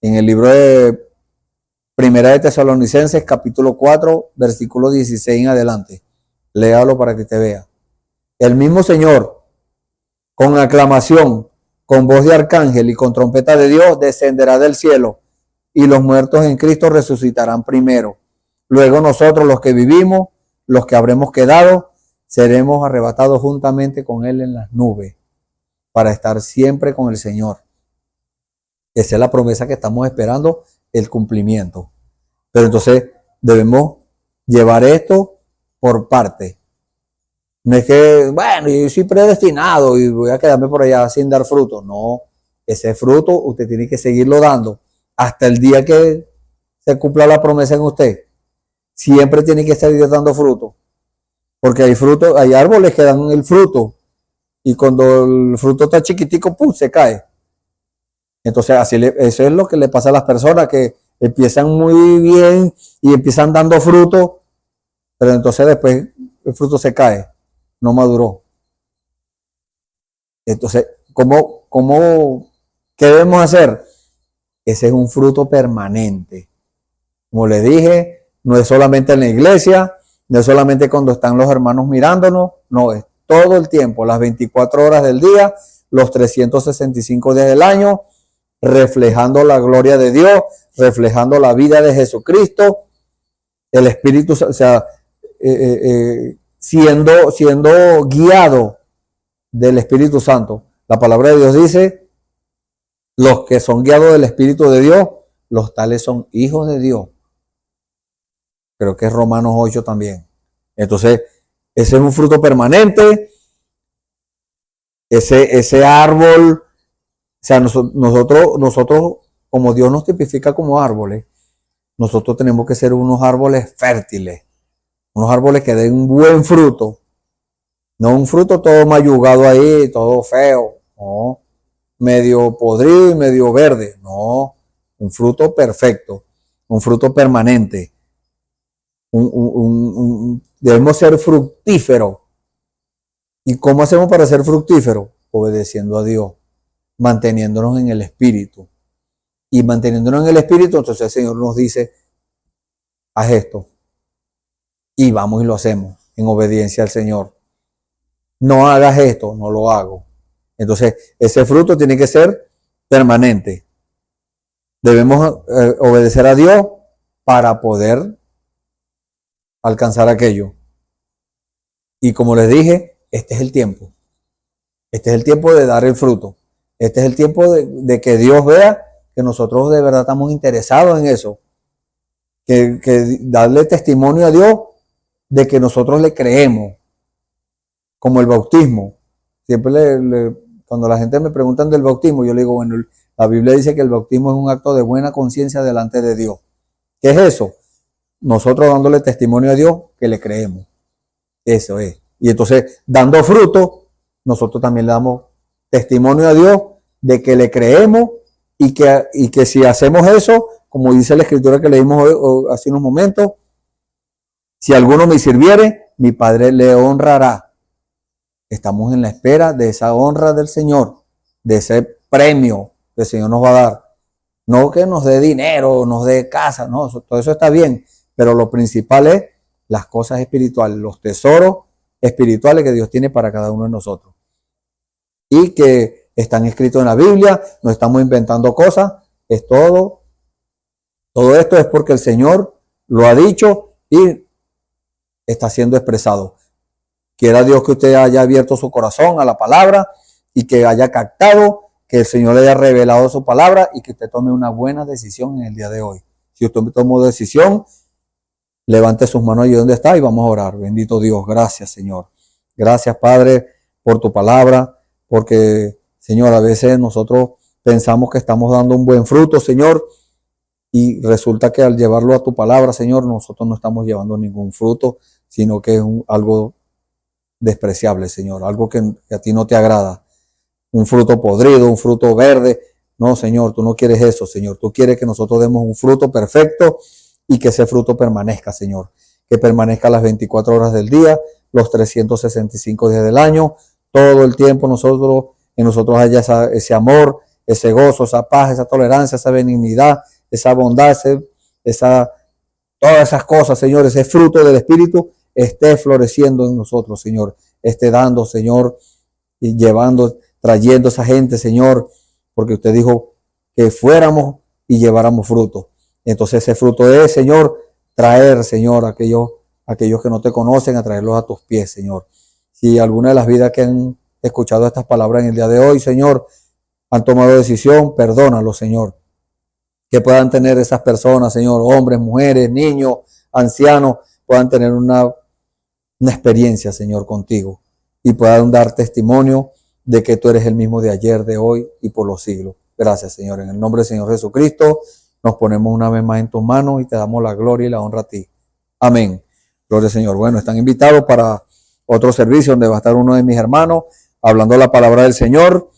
en el libro de Primera de Tesalonicenses, capítulo 4, versículo 16 en adelante. Léalo para que te vea. El mismo Señor, con aclamación, con voz de arcángel y con trompeta de Dios, descenderá del cielo, y los muertos en Cristo resucitarán primero. Luego nosotros, los que vivimos, los que habremos quedado, seremos arrebatados juntamente con Él en las nubes, para estar siempre con el Señor. Esa es la promesa que estamos esperando, el cumplimiento. Pero entonces debemos llevar esto por parte. No es que, bueno, yo soy predestinado y voy a quedarme por allá sin dar fruto. No, ese fruto usted tiene que seguirlo dando hasta el día que se cumpla la promesa en usted. Siempre tiene que seguir dando fruto. Porque hay frutos, hay árboles que dan el fruto. Y cuando el fruto está chiquitico, ¡pum!, se cae. Entonces, eso es lo que le pasa a las personas que empiezan muy bien y empiezan dando fruto, pero entonces después el fruto se cae, no maduró. Entonces, ¿qué debemos hacer? Ese es un fruto permanente. Como les dije, no es solamente en la iglesia, no es solamente cuando están los hermanos mirándonos, no, es todo el tiempo, las 24 horas del día, los 365 días del año, reflejando la gloria de Dios, reflejando la vida de Jesucristo, el Espíritu, o sea, siendo guiado del Espíritu Santo. La palabra de Dios dice, los que son guiados del Espíritu de Dios, los tales son hijos de Dios. Creo que es Romanos 8 también. Entonces, ese es un fruto permanente, ese árbol. O sea, nosotros, como Dios nos tipifica como árboles, nosotros tenemos que ser unos árboles fértiles, unos árboles que den un buen fruto, no un fruto todo mayugado ahí, todo feo, no, medio podrido y medio verde, no, un fruto perfecto, un fruto permanente, debemos ser fructíferos. ¿Y cómo hacemos para ser fructíferos? Obedeciendo a Dios, manteniéndonos en el Espíritu. Y manteniéndonos en el Espíritu, entonces el Señor nos dice, haz esto. Y vamos y lo hacemos en obediencia al Señor. No hagas esto, no lo hago. Entonces, ese fruto tiene que ser permanente. Debemos obedecer a Dios para poder alcanzar aquello. Y como les dije, este es el tiempo. Este es el tiempo de dar el fruto. Este es el tiempo de que Dios vea que nosotros de verdad estamos interesados en eso. Que darle testimonio a Dios de que nosotros le creemos. Como el bautismo. Siempre cuando la gente me pregunta del bautismo, yo le digo, bueno, la Biblia dice que el bautismo es un acto de buena conciencia delante de Dios. ¿Qué es eso? Nosotros dándole testimonio a Dios que le creemos. Eso es. Y entonces, dando fruto, nosotros también le damos testimonio a Dios de que le creemos y que si hacemos eso, como dice la escritura que leímos hace unos momentos, si alguno me sirviere, mi Padre le honrará. Estamos en la espera de esa honra del Señor, de ese premio que el Señor nos va a dar. No que nos dé dinero, nos dé casa, no, todo eso está bien, pero lo principal es las cosas espirituales, los tesoros espirituales que Dios tiene para cada uno de nosotros. Y que están escritos en la Biblia, no estamos inventando cosas, es todo esto es porque el Señor lo ha dicho y está siendo expresado. Quiera Dios que usted haya abierto su corazón a la palabra y que haya captado, que el Señor le haya revelado su palabra y que usted tome una buena decisión en el día de hoy. Si usted tomó decisión, levante sus manos allí donde está y vamos a orar. Bendito Dios, gracias Señor. Gracias Padre por tu palabra, porque Señor, a veces nosotros pensamos que estamos dando un buen fruto, Señor, y resulta que al llevarlo a tu palabra, Señor, nosotros no estamos llevando ningún fruto, sino que es algo despreciable, Señor, algo que a ti no te agrada, un fruto podrido, un fruto verde. No, Señor, tú no quieres eso, Señor, tú quieres que nosotros demos un fruto perfecto y que ese fruto permanezca, Señor. que permanezca las 24 horas del día, los 365 días del año, todo el tiempo en nosotros haya ese amor, ese gozo, esa paz, esa tolerancia, esa benignidad, esa bondad, todas esas cosas, Señor, ese fruto del Espíritu esté floreciendo en nosotros, Señor, esté dando, Señor, y trayendo a esa gente, Señor, porque usted dijo que fuéramos y lleváramos fruto. Entonces ese fruto es, Señor, traer, Señor, a aquellos que no te conocen, a traerlos a tus pies, Señor. Si alguna de las vidas que han escuchado estas palabras en el día de hoy, Señor, han tomado decisión, perdónalo, Señor. Que puedan tener esas personas, Señor, hombres, mujeres, niños, ancianos, puedan tener una experiencia, Señor, contigo y puedan dar testimonio de que tú eres el mismo de ayer, de hoy y por los siglos. Gracias, Señor. En el nombre del Señor Jesucristo, nos ponemos una vez más en tus manos y te damos la gloria y la honra a ti. Amén. Gloria al Señor. Bueno, están invitados para otro servicio donde va a estar uno de mis hermanos hablando la palabra del Señor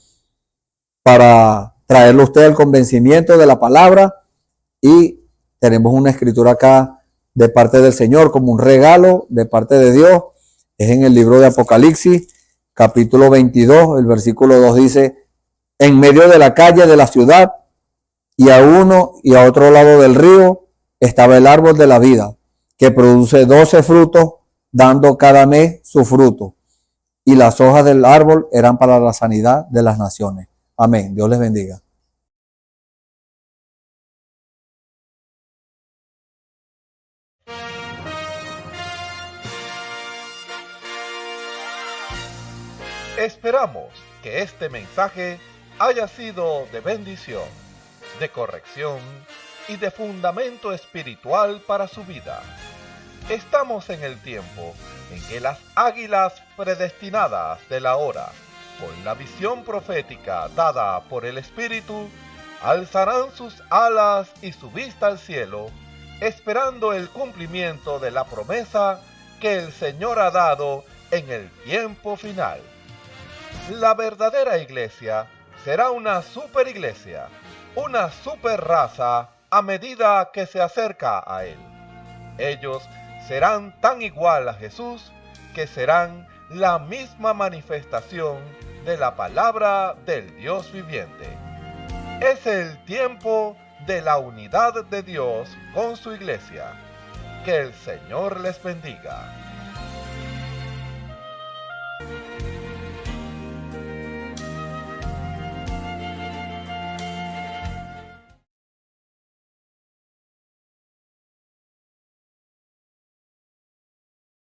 para traerle a usted el convencimiento de la palabra, y tenemos una escritura acá de parte del Señor como un regalo de parte de Dios. Es en el libro de Apocalipsis, capítulo 22, el versículo 2 dice: en medio de la calle de la ciudad y a uno y a otro lado del río estaba el árbol de la vida, que produce 12 frutos, dando cada mes su fruto. Y las hojas del árbol eran para la sanidad de las naciones. Amén. Dios les bendiga. Esperamos que este mensaje haya sido de bendición, de corrección y de fundamento espiritual para su vida. Estamos en el tiempo en que las águilas predestinadas de la hora, con la visión profética dada por el Espíritu, alzarán sus alas y su vista al cielo, esperando el cumplimiento de la promesa que el Señor ha dado en el tiempo final. La verdadera iglesia será una superiglesia, una super raza a medida que se acerca a Él. Ellos serán tan igual a Jesús que serán la misma manifestación de la palabra del Dios viviente. Es el tiempo de la unidad de Dios con su iglesia. Que el Señor les bendiga.